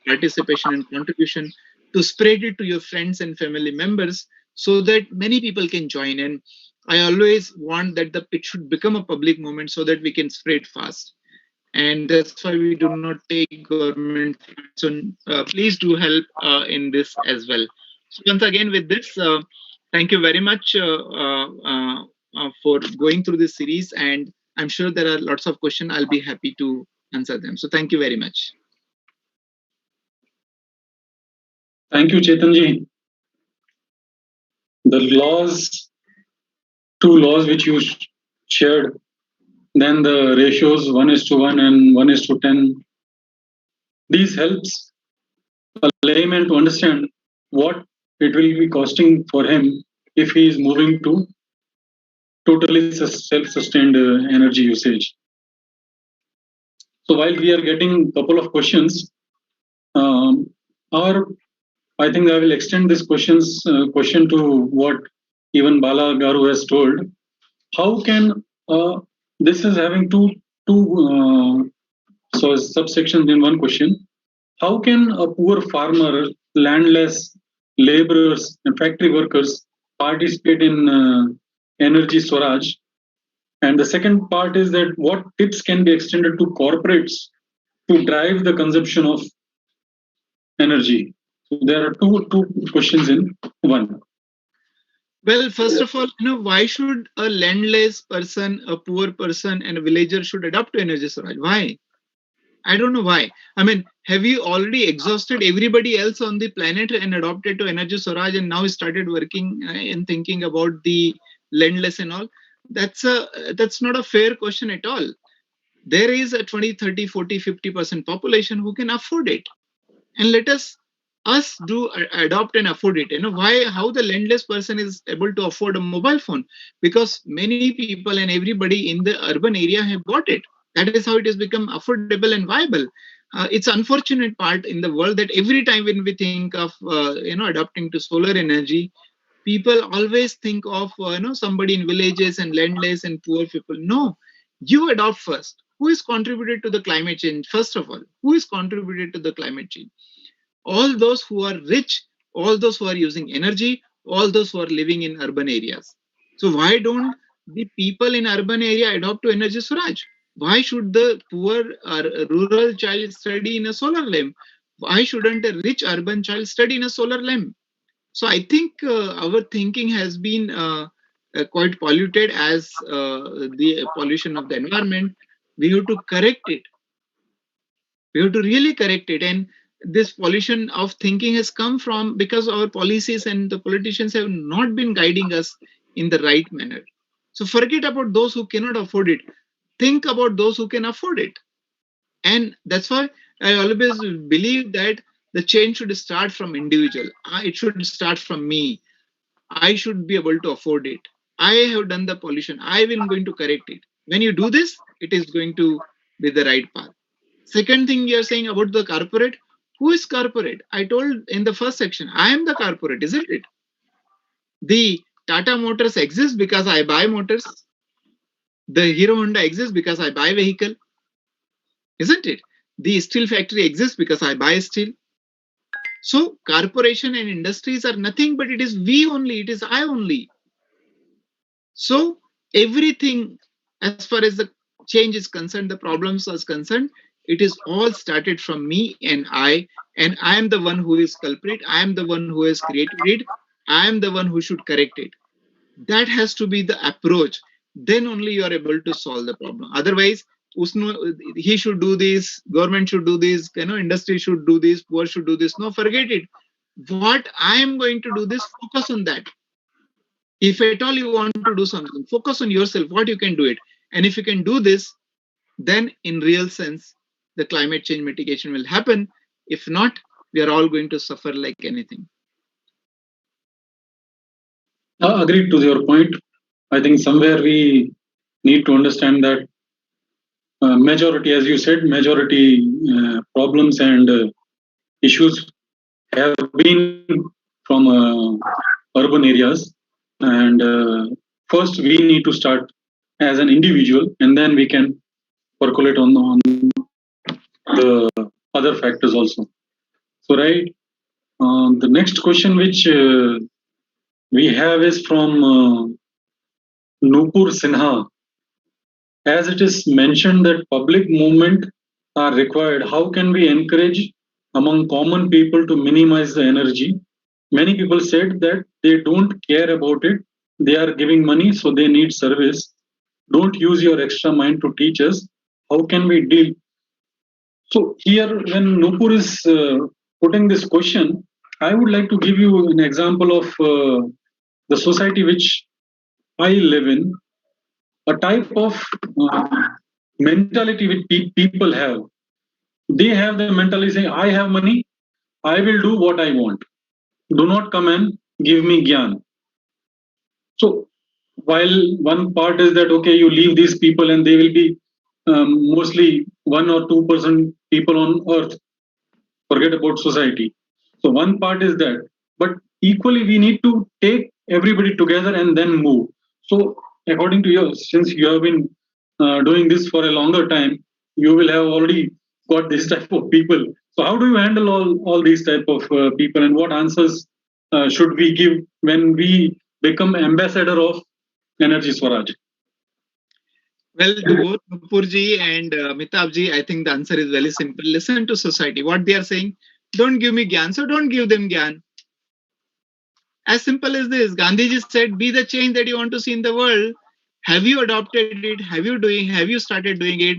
participation and contribution to spread it to your friends and family members so that many people can join. And I always want that it should become a public movement so that we can spread fast. And that's why we do not take government funds. So please do help in this as well. So once again, with this, thank you very much for going through this series. And I'm sure there are lots of questions. I'll be happy to answer them. So thank you very much. Thank you, Chetanji. The two laws which you shared, then the ratios 1:1 and 1:10. These helps a layman to understand what it will be costing for him if he is moving to totally self-sustained energy usage. So while we are getting a couple of questions, or I think I will extend this question to what even Bala Garu has told, how can this is having two subsections in one question. How can a poor farmer, landless laborers, and factory workers participate in Energy Swaraj? And the second part is that what tips can be extended to corporates to drive the consumption of energy? So there are two questions in one. Well, first of all, why should a landless person, a poor person, and a villager should adopt to Energy Swaraj? Why? I don't know why. I mean, have you already exhausted everybody else on the planet and adopted to Energy Swaraj and now started working and thinking about the landless and all? That's not a fair question at all. There is a 20, 30, 40, 50% population who can afford it. And let us do adopt and afford it. Why, how the landless person is able to afford a mobile phone? Because many people and everybody in the urban area have bought it. That is how it has become affordable and viable. It's unfortunate part in the world that every time when we think of adopting to solar energy, people always think of somebody in villages and landless and poor people. No, you adopt first. Who is contributed to the climate change? First of all, who is contributed to the climate change? All those who are rich, all those who are using energy, all those who are living in urban areas. So why don't the people in urban area adopt to Energy Swaraj? Why should the poor or rural child study in a solar lamp? Why shouldn't a rich urban child study in a solar lamp? So I think our thinking has been quite polluted as the pollution of the environment. We have to correct it. We have to really correct it. And this pollution of thinking has come from because our policies and the politicians have not been guiding us in the right manner. So forget about those who cannot afford it. Think about those who can afford it. And that's why I always believe that the change should start from individual. It should start from me. I should be able to afford it. I have done the pollution. I will going to correct it. When you do this, it is going to be the right path. Second thing you're saying about the corporate, who is corporate? I told in the first section, I am the corporate, isn't it? The Tata Motors exists because I buy motors. The Hero Honda exists because I buy vehicle, isn't it? The steel factory exists because I buy steel. So corporation and industries are nothing but it is we only, it is I only. So everything as far as the change is concerned, the problems are concerned, it is all started from me and I am the one who is culprit. I am the one who has created it. I am the one who should correct it. That has to be the approach. Then only you are able to solve the problem. Otherwise, he should do this, government should do this, industry should do this, poor should do this. No, forget it. What I am going to do this, focus on that. If at all you want to do something, focus on yourself, what you can do it. And if you can do this, then in real sense, the climate change mitigation will happen. If not, we are all going to suffer like anything. Agreed to your point. I think somewhere we need to understand that majority, as you said, majority problems and issues have been from urban areas. And first, we need to start as an individual, and then we can percolate on the other factors also. So, right, the next question which we have is from Nupur Sinha. As it is mentioned that public movement are required, how can we encourage among common people to minimize the energy? Many people said that they don't care about it. They are giving money, so they need service. Don't use your extra mind to teach us. How can we deal? So here, when Nupur is putting this question, I would like to give you an example of the society which I live in, a type of mentality which people have. They have the mentality saying, I have money, I will do what I want. Do not come and give me gyan. So while one part is that, okay, you leave these people and they will be mostly 1 or 2% people on earth, forget about society. So one part is that. But equally, we need to take everybody together and then move. So, according to you, since you have been doing this for a longer time, you will have already got this type of people. So, how do you handle all these type of people, and what answers should we give when we become ambassador of Energy Swaraj? Well, to both Nupurji and Mitabji, I think the answer is very simple. Listen to society. What they are saying, don't give me gyan, so don't give them gyan. As simple as this. Gandhiji said, be the change that you want to see in the world. Have you adopted it? Have you started doing it?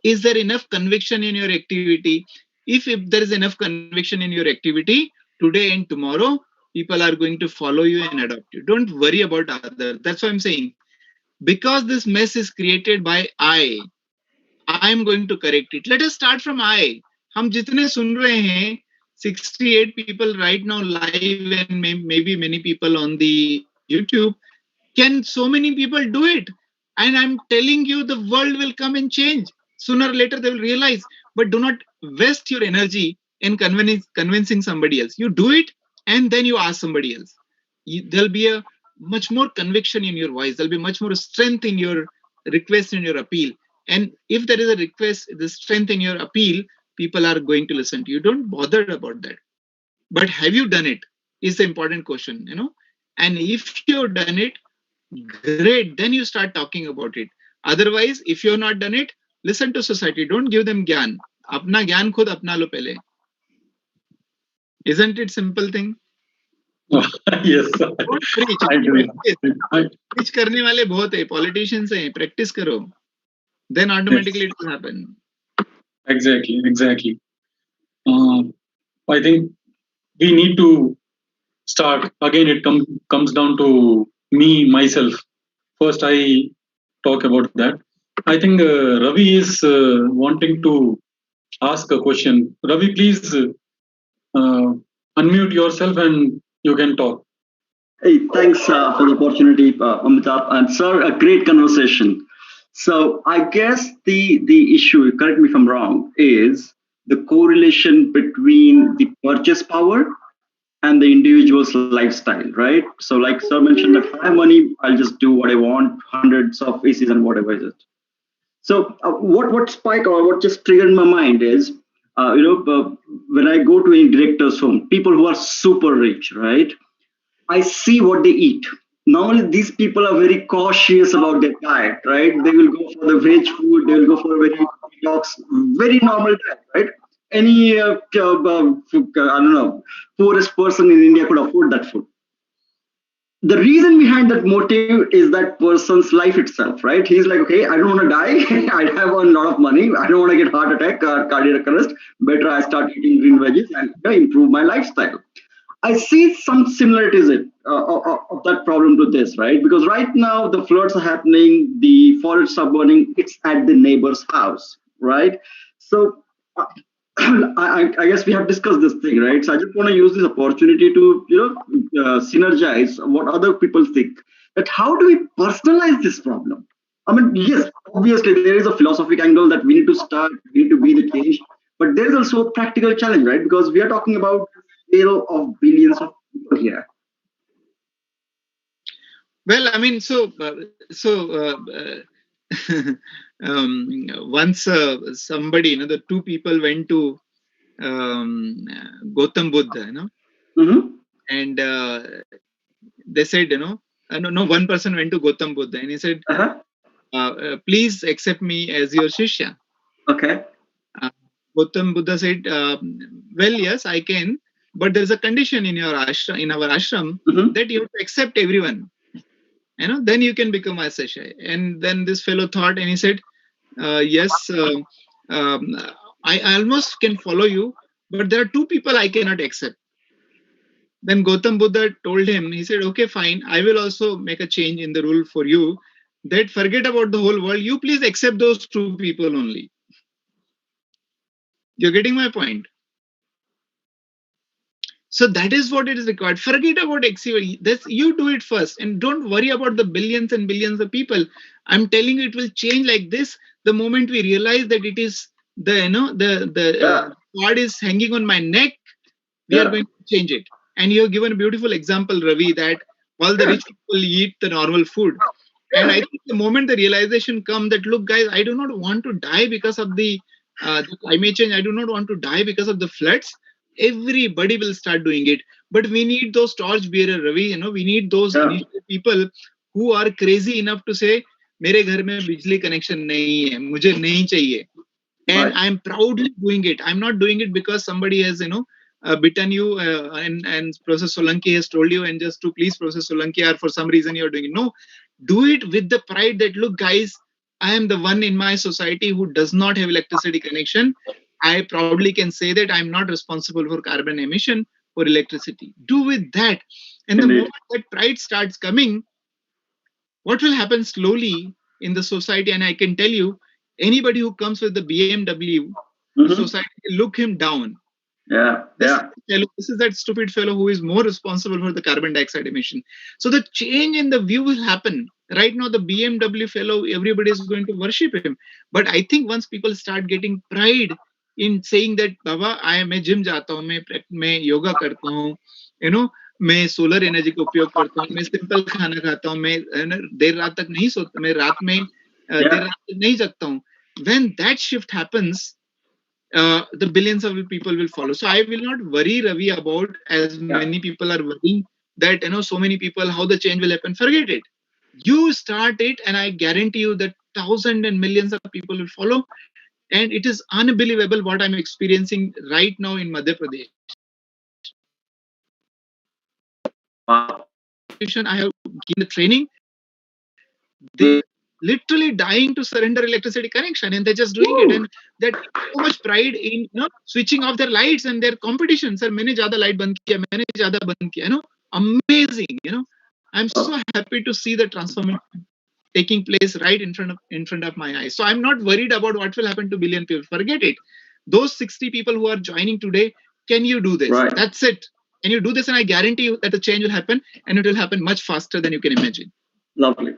Is there enough conviction in your activity? If there is enough conviction in your activity, today and tomorrow, people are going to follow you and adopt you. Don't worry about others. That's what I'm saying. Because this mess is created by I am going to correct it. Let us start from I. हम जितने सुन रहे हैं, 68 people right now live and maybe many people on the YouTube. Can so many people do it? And I'm telling you, the world will come and change. Sooner or later, they will realize. But do not waste your energy in convincing somebody else. You do it, and then you ask somebody else. There'll be a much more conviction in your voice. There'll be much more strength in your request and your appeal. And if there is a request, the strength in your appeal, people are going to listen to you. Don't bother about that. But have you done it? Is the important question, And if you've done it, great. Then you start talking about it. Otherwise, if you've not done it, listen to society. Don't give them gyan. Apna gyan khud apna lo pehle. Isn't it simple thing? Yes, Don't preach. I agree. Preach करने वाले बहुत है. Politicians हैं. Practice करो. Then automatically it will happen. Exactly. I think we need to start again. It comes down to me myself. First, I talk about that. I think Ravi is wanting to ask a question. Ravi, please unmute yourself and you can talk. Hey, thanks for the opportunity, Amitabh. And sir, a great conversation. So I guess the issue, correct me if I'm wrong, is the correlation between the purchase power and the individual's lifestyle, right? So like sir mentioned, if I have money, I'll just do what I want, hundreds of ACs and whatever is it. So what spike or what just triggered in my mind is, when I go to a director's home, people who are super rich, right? I see what they eat. Normally, these people are very cautious about their diet, right? They will go for the veg food, they will go for a very detox, very normal diet, right? Any, I don't know, poorest person in India could afford that food. The reason behind that motive is that person's life itself, right? He's like, okay, I don't want to die. I have a lot of money. I don't want to get heart attack or cardiac arrest. Better I start eating green veggies and improve my lifestyle. I see some similarities of that problem to this, right? Because right now the floods are happening, the forests are burning. It's at the neighbor's house, right? So I guess we have discussed this thing, right? So I just want to use this opportunity to synergize what other people think. That how do we personalize this problem? I mean, yes, obviously there is a philosophic angle that we need to start, we need to be the change, but there is also a practical challenge, right? Because we are talking about scale of billions of people here. Well, I mean, once somebody, the two people went to Gautam Buddha, and they said, one person went to Gautam Buddha and he said, please accept me as your Shishya. Okay. Gautam Buddha said, well, yes, I can, but there's a condition in our ashram that you have to accept everyone. Then you can become my Shishya. And then this fellow thought and he said, yes, I almost can follow you, but there are two people I cannot accept. Then Gautam Buddha told him, he said, okay, fine, I will also make a change in the rule for you that forget about the whole world. You please accept those two people only. You're getting my point? So that is what it is required. Forget about XCV. You do it first and don't worry about the billions and billions of people. I'm telling you, it will change like this the moment we realize that it is the cord is hanging on my neck. We are going to change it. And you have given a beautiful example, Ravi, that All the rich people eat the normal food. And I think the moment the realization comes that, look, guys, I do not want to die because of the climate change. I do not want to die because of the floods. Everybody will start doing it. But we need those torch bearer, Ravi. We need those initial people who are crazy enough to say, मेरे घर में बिजली connection नहीं है, मुझे नहीं चाहिए. And I'm proudly doing it. I'm not doing it because somebody has, bitten you and Professor Solanki has told you and just to please Professor Solanki or for some reason you're doing it. No, do it with the pride that, look, guys, I am the one in my society who does not have electricity connection. I proudly can say that I'm not responsible for carbon emission for electricity. Do with that. And the moment that pride starts coming, what will happen slowly in the society? And I can tell you, anybody who comes with the BMW, society will look him down. This is that stupid fellow who is more responsible for the carbon dioxide emission. So the change in the view will happen. Right now, the BMW fellow, everybody is going to worship him. But I think once people start getting pride in saying that, Baba, मैं gym जाता हूँ, मैं yoga करता हूँ, मैं solar energy का उपयोग करता हूँ, मैं सिंपल खाना खाता हूँ, मैं देर रात तक नहीं सोता, मैं रात में देर रात तक नहीं जगता हूँ. When that shift happens, the billions of people will follow. So I will not worry, Ravi, about as many people are worrying that, so many people, how the change will happen. Forget it. You start it, and I guarantee you that thousands and millions of people will follow. And it is unbelievable what I'm experiencing right now in Madhya Pradesh. I have given the training. They literally dying to surrender electricity connection, and they're just doing it. And that so much pride in switching off their lights and their competition. Sir, मैंने ज़्यादा light बंद किया, मैंने ज़्यादा बंद किया. Amazing. I'm so happy to see the transformation taking place right in front of my eyes. So I'm not worried about what will happen to billion people. Forget it. Those 60 people who are joining today, can you do this? Right. That's it. Can you do this? And I guarantee you that the change will happen, and it will happen much faster than you can imagine. Lovely.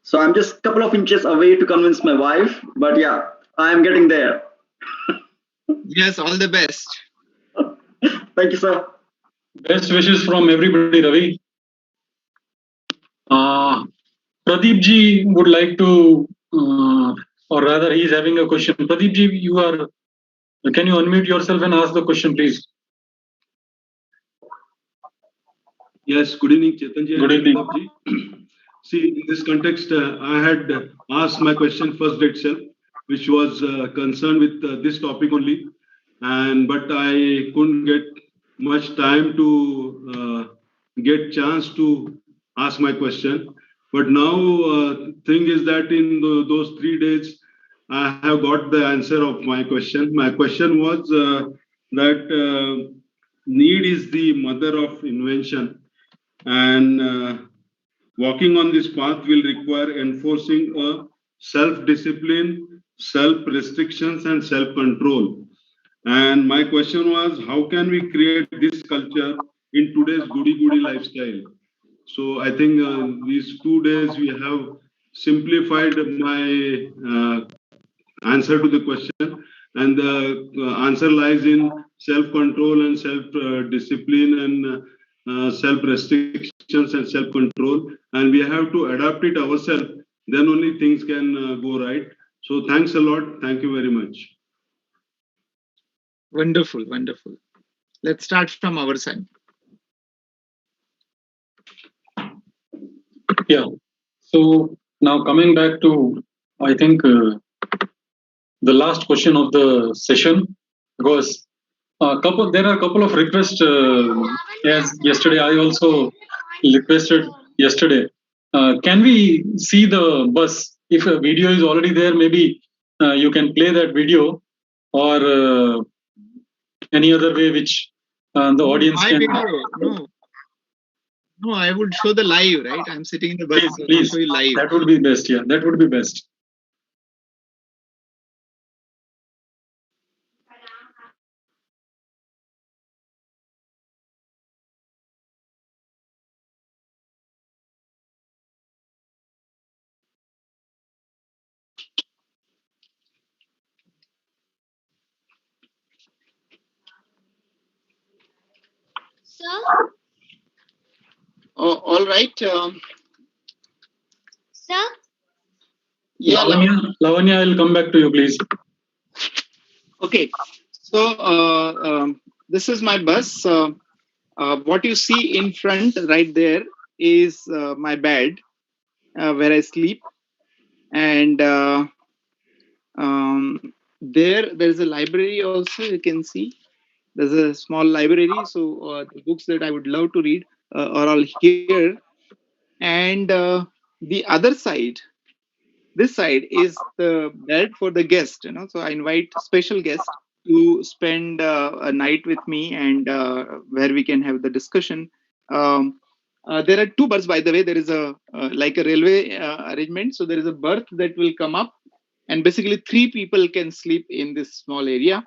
So I'm just a couple of inches away to convince my wife, but yeah, I am getting there. Yes, all the best. Thank you, sir. Best wishes from everybody, Ravi. Pradeep ji would like to, or rather, he is having a question. Pradeep ji, can you unmute yourself and ask the question, please? Yes, good evening, Chetan ji. Good evening. See, in this context, I had asked my question first itself, which was concerned with this topic only, but I couldn't get much time to get chance to ask my question. But now, thing is that in those 3 days, I have got the answer of my question. My question was that need is the mother of invention, and walking on this path will require enforcing a self-discipline, self-restrictions, and self-control. And my question was, how can we create this culture in today's goody-goody lifestyle? So I think these 2 days we have simplified my answer to the question, and the answer lies in self-control and self-discipline and self-restrictions and self-control, and we have to adapt it ourselves. Then only things can go right. So thanks a lot. Thank you very much. Wonderful, wonderful. Let's start from our side. Yeah. So now coming back to, I think, the last question of the session, because there are a couple of requests. As yesterday, I also requested yesterday. Can we see the bus? If a video is already there, maybe you can play that video, or any other way which the audience can. No, I would show the live, right? I'm sitting in the bus. Please, show you live. That would be best. Yeah, that would be best. All All right. Sir? Yeah. Lavanya, I'll come back to you, please. Okay. So this is my bus. What you see in front right there is my bed where I sleep. And there's a library also, you can see. There's a small library. So the books that I would love to read are all here. And the other side, this side is the bed for the guest, so I invite special guests to spend a night with me, and where we can have the discussion. There are two berths, by the way. There is a like a railway arrangement, so there is a berth that will come up, and basically three people can sleep in this small area.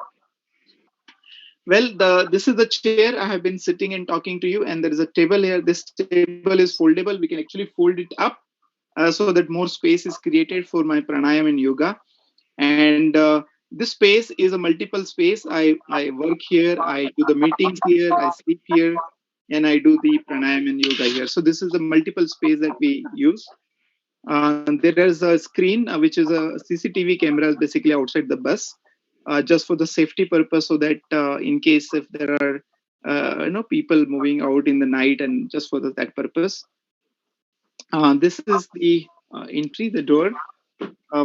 Well, this is the chair I have been sitting and talking to you, and there is a table here. This table is foldable. We can actually fold it up so that more space is created for my pranayam and yoga. And this space is a multiple space. I work here, I do the meetings here, I sleep here, and I do the pranayam and yoga here. So this is the multiple space that we use. There is a screen which is a CCTV camera basically outside the bus, just for the safety purpose, so that in case if there are people moving out in the night, and just for that purpose. This is the entry, the door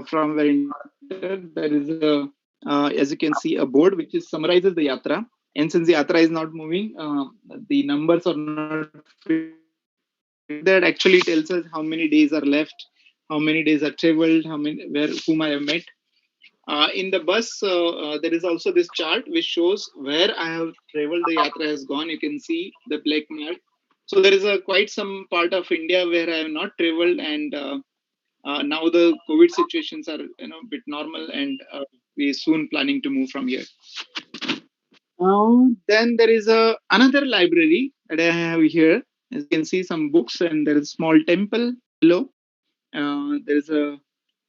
from where you enter. There is as you can see, a board which summarizes the yatra. And since the yatra is not moving, the numbers are not filled. That actually tells us how many days are left, how many days are traveled, whom I have met. In the bus, there is also this chart which shows where I have traveled. The yatra has gone. You can see the black mark. So there is quite some part of India where I have not traveled, and now the COVID situations are a bit normal, and we soon planning to move from here. Then there is another library that I have here. As you can see, some books, and there is a small temple below. There is a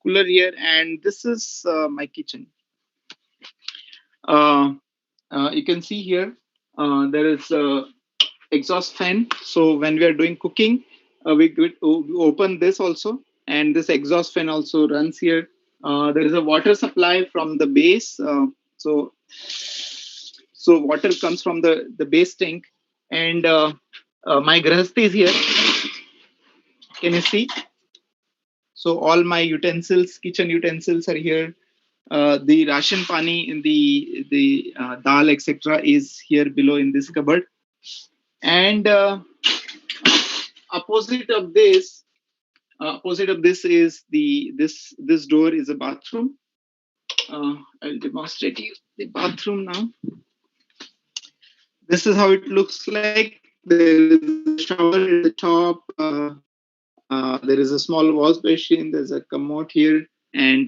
cooler here, and this is my kitchen. You can see here there is a exhaust fan. So when we are doing cooking, we open this also, and this exhaust fan also runs here. There is a water supply from the base. So water comes from the base tank, and my grahasti is here. Can you see? So all my utensils, kitchen utensils are here. The ration pani in the dal, etc., is here below in this cupboard. And opposite of this is this door is a bathroom. I'll demonstrate you the bathroom now. This is how it looks like. There is a shower at the top. There is a small wash basin. There's a commode here, and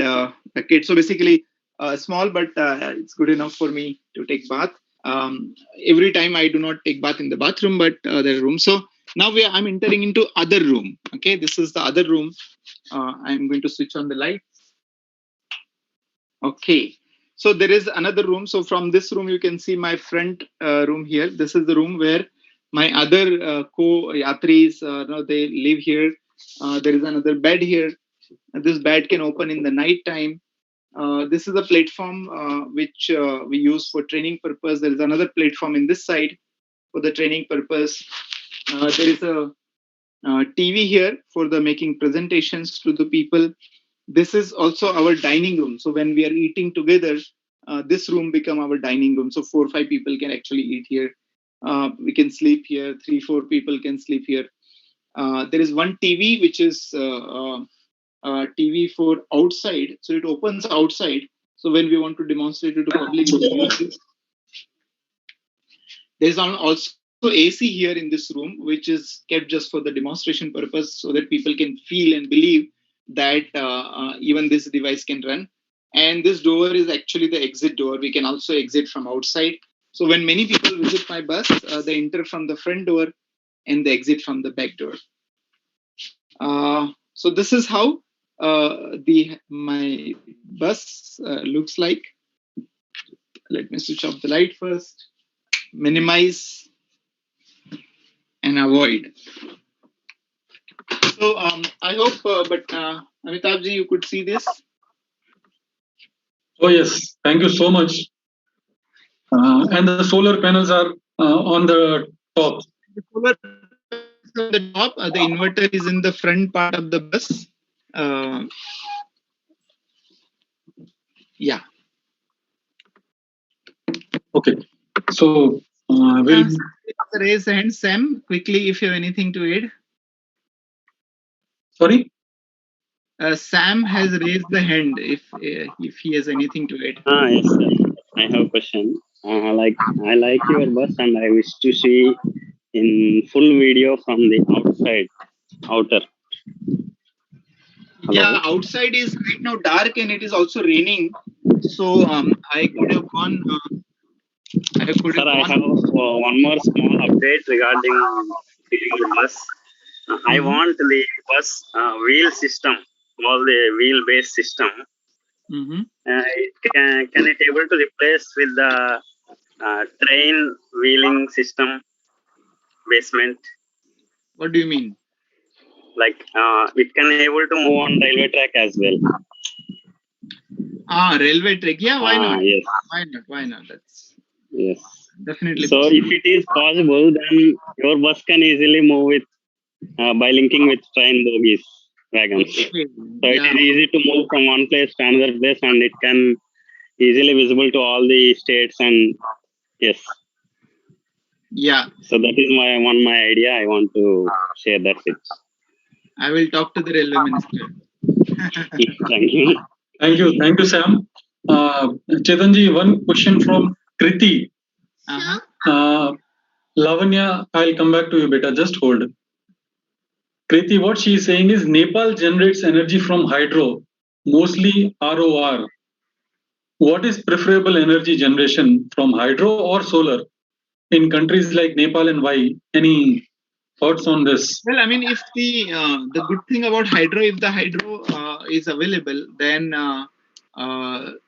bucket. So basically, small, but it's good enough for me to take bath. Every time I do not take bath in the bathroom, but there are rooms. So now I'm entering into other room. Okay, this is the other room. I'm going to switch on the lights. Okay, so there is another room. So from this room, you can see my front room here. This is the room where my other co-yatris, they live here. There is another bed here. This bed can open in the night time. This is a platform which we use for training purpose. There is another platform in this side for the training purpose. There is a TV here for the making presentations to the people. This is also our dining room. So when we are eating together, this room become our dining room. So 4 or 5 people can actually eat here. We can sleep here. 3 or 4 people can sleep here. There is one TV which is TV for outside. So it opens outside. So when we want to demonstrate it to public, there's also AC here in this room, which is kept just for the demonstration purpose, so that people can feel and believe that even this device can run. And this door is actually the exit door. We can also exit from outside. So when many people visit my bus, they enter from the front door and they exit from the back door. So this is how my bus looks like. Let me switch off the light first. Minimize and avoid. So I hope, but Amitabh ji, you could see this. Oh yes, thank you so much. And the solar panels are on the top. The solar panels on the top. The inverter is in the front part of the bus. Yeah. Okay, so we'll Raise hand, Sam, quickly if you have anything to add. sorry. Sam has raised the hand if he has anything to add. Yes, sir. I have a question. I like your bus, and I wish to see in full video from the outer. Hello? Yeah, outside is right now dark and it is also raining. So I could have gone. Sir, I have one more small update regarding your bus. I want the bus wheel system, all the wheel-based system. Can it able to replace with the train wheeling system basement? What do you mean? Like it can able to move on railway track as well. Railway track. Yeah, why not? Yes. Why not? That's yes. Definitely. So if it is possible, then your bus can easily move with by linking with train bogies, wagons. Okay. So it is easy to move from one place to another place, and it can easily visible to all the states. And yes. Yeah. So that is my idea. I want to share that with. I will talk to the railway minister. Thank you. Thank you, Sam. Chetanji, one question from Kriti. Lavanya, I'll come back to you, beta. Just hold. Kriti, what she is saying is Nepal generates energy from hydro, mostly ROR. What is preferable energy generation from hydro or solar in countries like Nepal, and why? Any thoughts on this? Well, I mean, if the good thing about hydro, if the hydro is available, then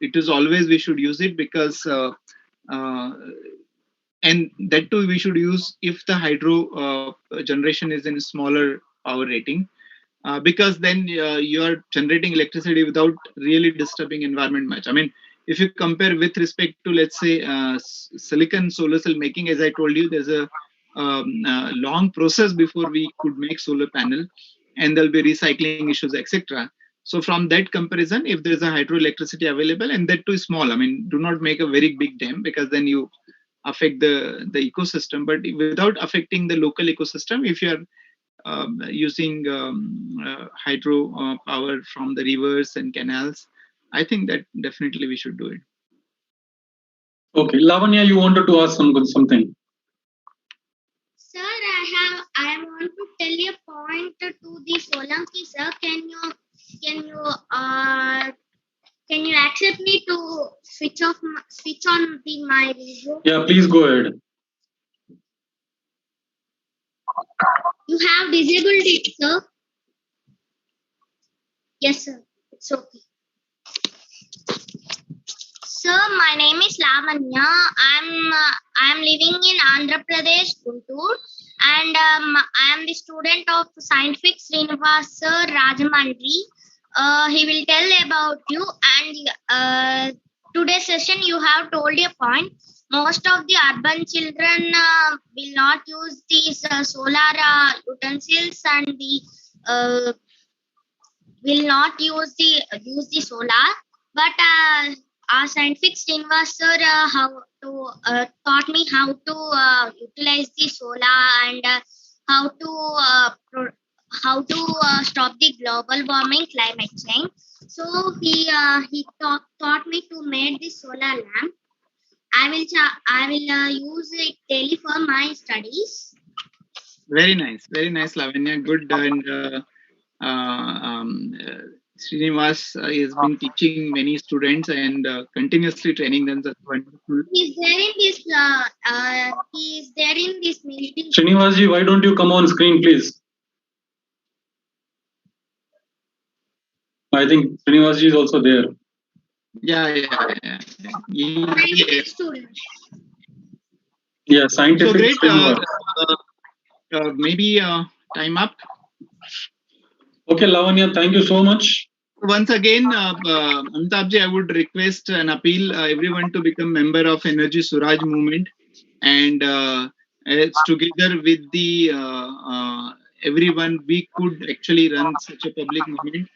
it is always we should use it, because and that too we should use if the hydro generation is in smaller power rating, because then you are generating electricity without really disturbing environment much. I mean, if you compare with respect to, let's say, silicon solar cell making, as I told you, there's a long process before we could make solar panel, and there'll be recycling issues, etc. So from that comparison, if there's a hydroelectricity available, and that too is small, I mean, do not make a very big dam, because then you affect the ecosystem. But without affecting the local ecosystem, if you are using hydro power from the rivers and canals, I think that definitely we should do it. Okay, Lavanya, you wanted to ask something. Sir, I want to tell you a point to the Solanki sir. Can you accept me to switch on my video? Yeah, please go ahead. You have disabled it, sir. Yes, sir. It's okay. Sir, my name is Lavanya. I'm living in Andhra Pradesh, Guntur, and I am the student of Scientific Srinivas Sir Rajamandri. He will tell about you, and today's session you have told a point. Most of the urban children will not use these solar utensils, and the will not use the solar, but our scientific Srinivas sir taught me how to utilize the solar, and how to stop the global warming, climate change. So he taught me to make the solar lamp. I will use it daily for my studies. Very nice, Lavanya. Good. And Srinivas has been teaching many students and continuously training them. That's wonderful. He's there in this meeting. Srinivas ji, why don't you come on screen, please? I think Srinivas ji is also there. Yeah. Yeah, scientific. So great. Maybe time up. Okay, Lavanya, thank you so much. Once again, Amitabhji, I would request and appeal everyone to become member of Energy Swaraj movement, and it's together with the everyone we could actually run such a public movement,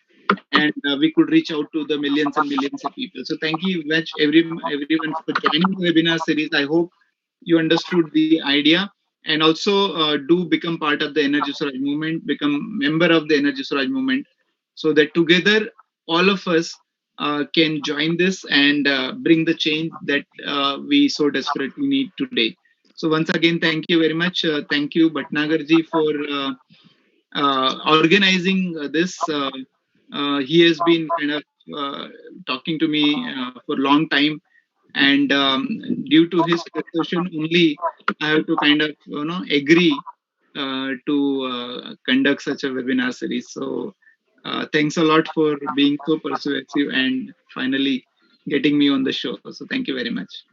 and we could reach out to the millions and millions of people. So thank you very much everyone for joining the webinar series. I hope you understood the idea, and also do become part of the Energy Swaraj movement, become member of the Energy Swaraj movement, so that together all of us can join this and bring the change that we so desperately need today. So once again, thank you very much. Thank you, Bhatnagarji, for organizing this. He has been kind of talking to me for a long time, and due to his persuasion only, I have to kind of agree to conduct such a webinar series. So thanks a lot for being so persuasive and finally getting me on the show. So thank you very much.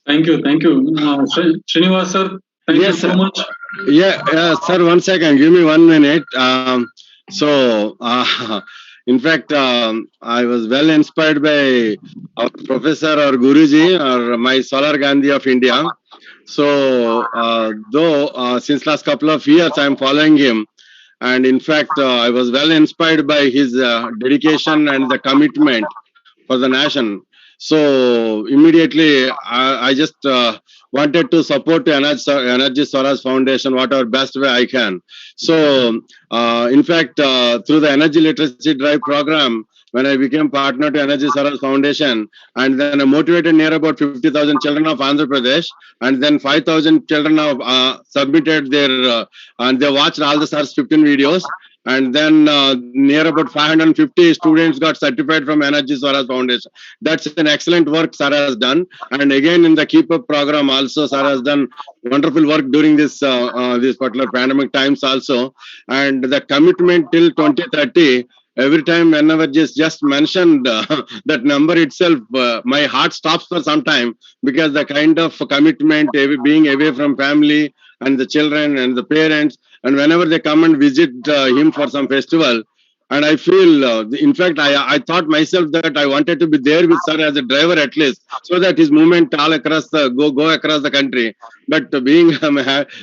Thank you. Srinivas sir, thank you so much. Yeah, sir, 1 second. Give me 1 minute. In fact, I was well inspired by our professor or Guruji or my Solar Gandhi of India. So, though since last couple of years I'm following him, and in fact, I was well inspired by his dedication and the commitment for the nation. So immediately, I just wanted to support Energy Swaraj Foundation whatever best way I can. So, in fact, through the Energy Literacy Drive program, when I became partner to Energy Swaraj Foundation, and then I motivated near about 50,000 children of Andhra Pradesh, and then 5,000 children have submitted their, and they watched all the SARS 15 videos. And then near about 550 students got certified from Energy Swaraj Foundation. That's an excellent work Sir has done. And again, in the Keep Up program also, Sir has done wonderful work during this this particular pandemic times also. And the commitment till 2030, every time whenever just mentioned that number itself, my heart stops for some time, because the kind of commitment, being away from family and the children and the parents, and whenever they come and visit him for some festival, and I feel, in fact, I thought myself that I wanted to be there with Sir as a driver at least, so that his movement all across the go across the country. But being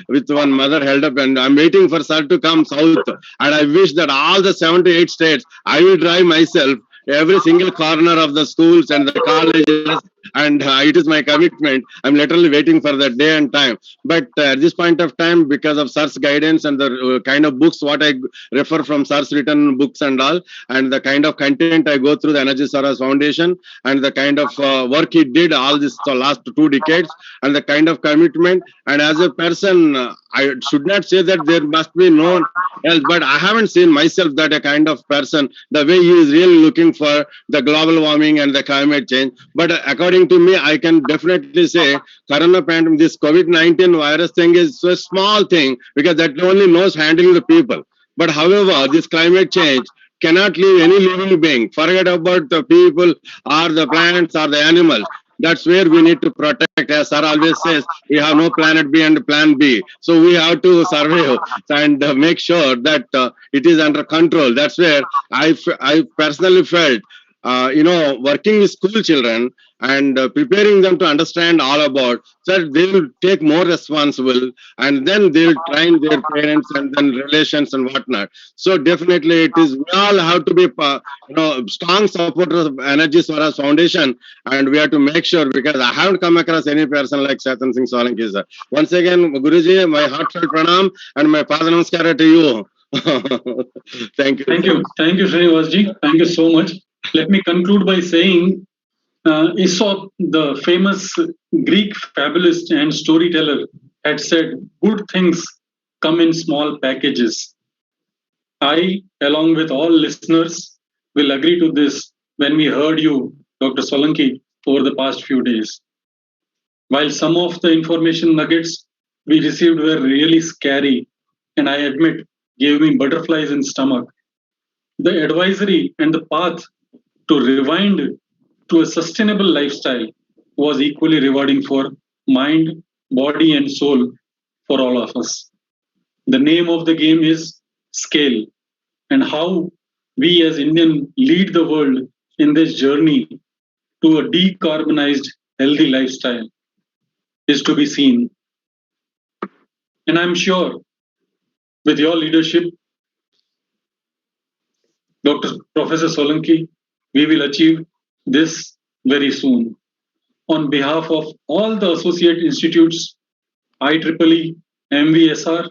with one mother held up, and I'm waiting for Sir to come south, and I wish that all the 78 states I will drive myself every single corner of the schools and the colleges, and it is my commitment. I'm literally waiting for that day and time. But at this point of time, because of Sir's guidance and the kind of books what I refer from Sir's written books and all, and the kind of content I go through the Energy Swaraj Foundation, and the kind of work he did all this last 2 decades, and the kind of commitment, and as a person, I should not say that there must be no one else, but I haven't seen myself that a kind of person, the way he is really looking for the global warming and the climate change. But according to me, I can definitely say Corona pandemic, this COVID-19 virus thing is a small thing, because that only knows handling the people. But however, this climate change cannot leave any living being. Forget about the people or the plants or the animals. That's where we need to protect. As Sir always says, we have no planet B and plan B. So we have to survive and make sure that it is under control. That's where I personally felt, working with school children and preparing them to understand all about, so they will take more responsible, and then they will train their parents and then relations and whatnot. So definitely it is, we all have to be strong supporters of Energy Swaraj Foundation, and we have to make sure, because I haven't come across any person like Chetan Singh Solanki sir. Once again, Guruji, my heartfelt pranam and my pada namaskara to you. Thank you. Thank you, Srinivasji. Thank you so much. Let me conclude by saying, Aesop, the famous Greek fabulist and storyteller, had said, "Good things come in small packages." I, along with all listeners, will agree to this when we heard you, Dr. Solanki, over the past few days. While some of the information nuggets we received were really scary, and I admit, gave me butterflies in stomach, the advisory and the path to rewind to a sustainable lifestyle was equally rewarding for mind, body, and soul for all of us. The name of the game is scale. and how we as Indian lead the world in this journey to a decarbonized, healthy lifestyle is to be seen. And I'm sure with your leadership, Dr. Professor Solanki, we will achieve this very soon. On behalf of all the associate institutes, IEEE, MVSR,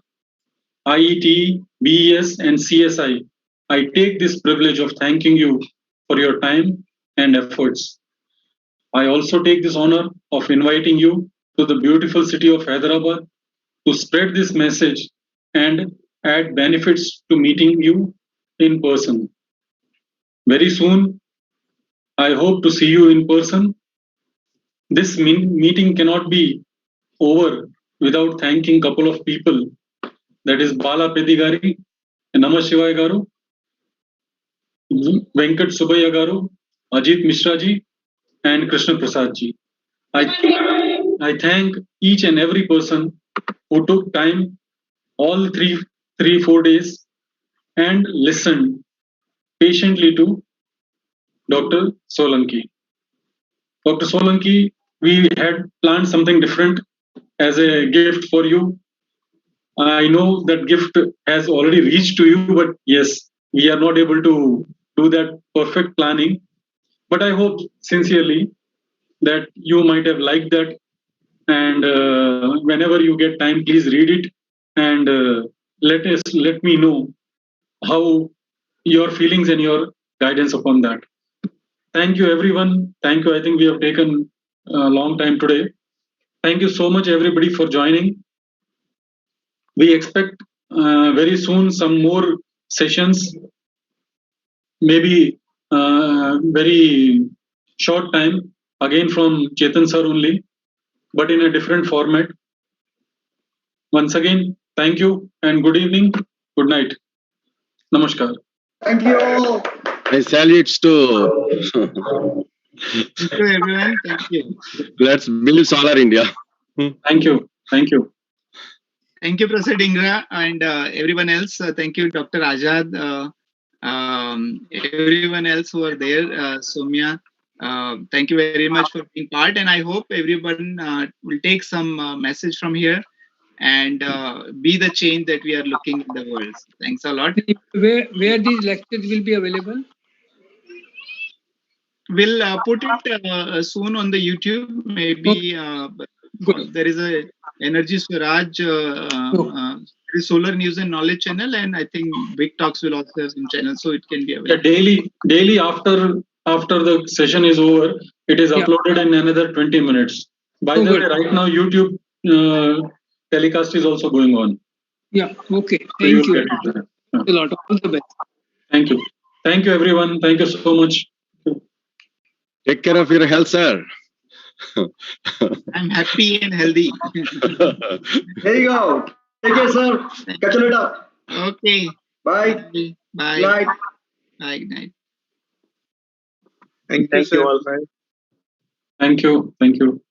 IET, BES, and CSI, I take this privilege of thanking you for your time and efforts. I also take this honor of inviting you to the beautiful city of Hyderabad to spread this message and add benefits to meeting you in person. Very soon, I hope to see you in person. This meeting cannot be over without thanking couple of people. That is Bala Pedigari, Namah Shivaya Garu, Venkat Subaya Garu, Ajit Mishra ji, and Krishna Prasad ji. I thank each and every person who took time all 4 days and listened patiently to Dr. Solanki. Dr. Solanki, we had planned something different as a gift for you. I know that gift has already reached to you, but yes, we are not able to do that perfect planning. But I hope sincerely that you might have liked that. And whenever you get time, please read it and let me know how your feelings and your guidance upon that. Thank you, everyone. Thank you. I think we have taken a long time today. Thank you so much, everybody, for joining. We expect very soon some more sessions, maybe very short time, again from Chetan sir only, but in a different format. Once again, thank you and good evening, good night. Namaskar. Thank you all. My salutes to Thank you, everyone. Thank you. let's build solar India. Thank you. Thank you. Thank you, Professor Dingra, and everyone else. Thank you, Dr. Azad, everyone else who are there, Soumya. Thank you very much for being part, and I hope everyone will take some message from here and be the change that we are looking in the world. Thanks a lot. Where these lectures will be available? We'll put it soon on the YouTube. Maybe there is a Energy Swaraj, Solar News and Knowledge channel, and I think BiGTalks will also have some channel, so it can be available. Daily after the session is over, it is uploaded in another 20 minutes. By the way, right now YouTube telecast is also going on. Yeah. Okay. Thank you. A lot. All the best. Thank you. Thank you, everyone. Thank you so much. Take care of your health, sir. I'm happy and healthy. There you go. Take care, sir. Catch you later. Okay. Bye. Bye. Night. Bye. Good night. Thank you all. Bye. Thank you. Thank you.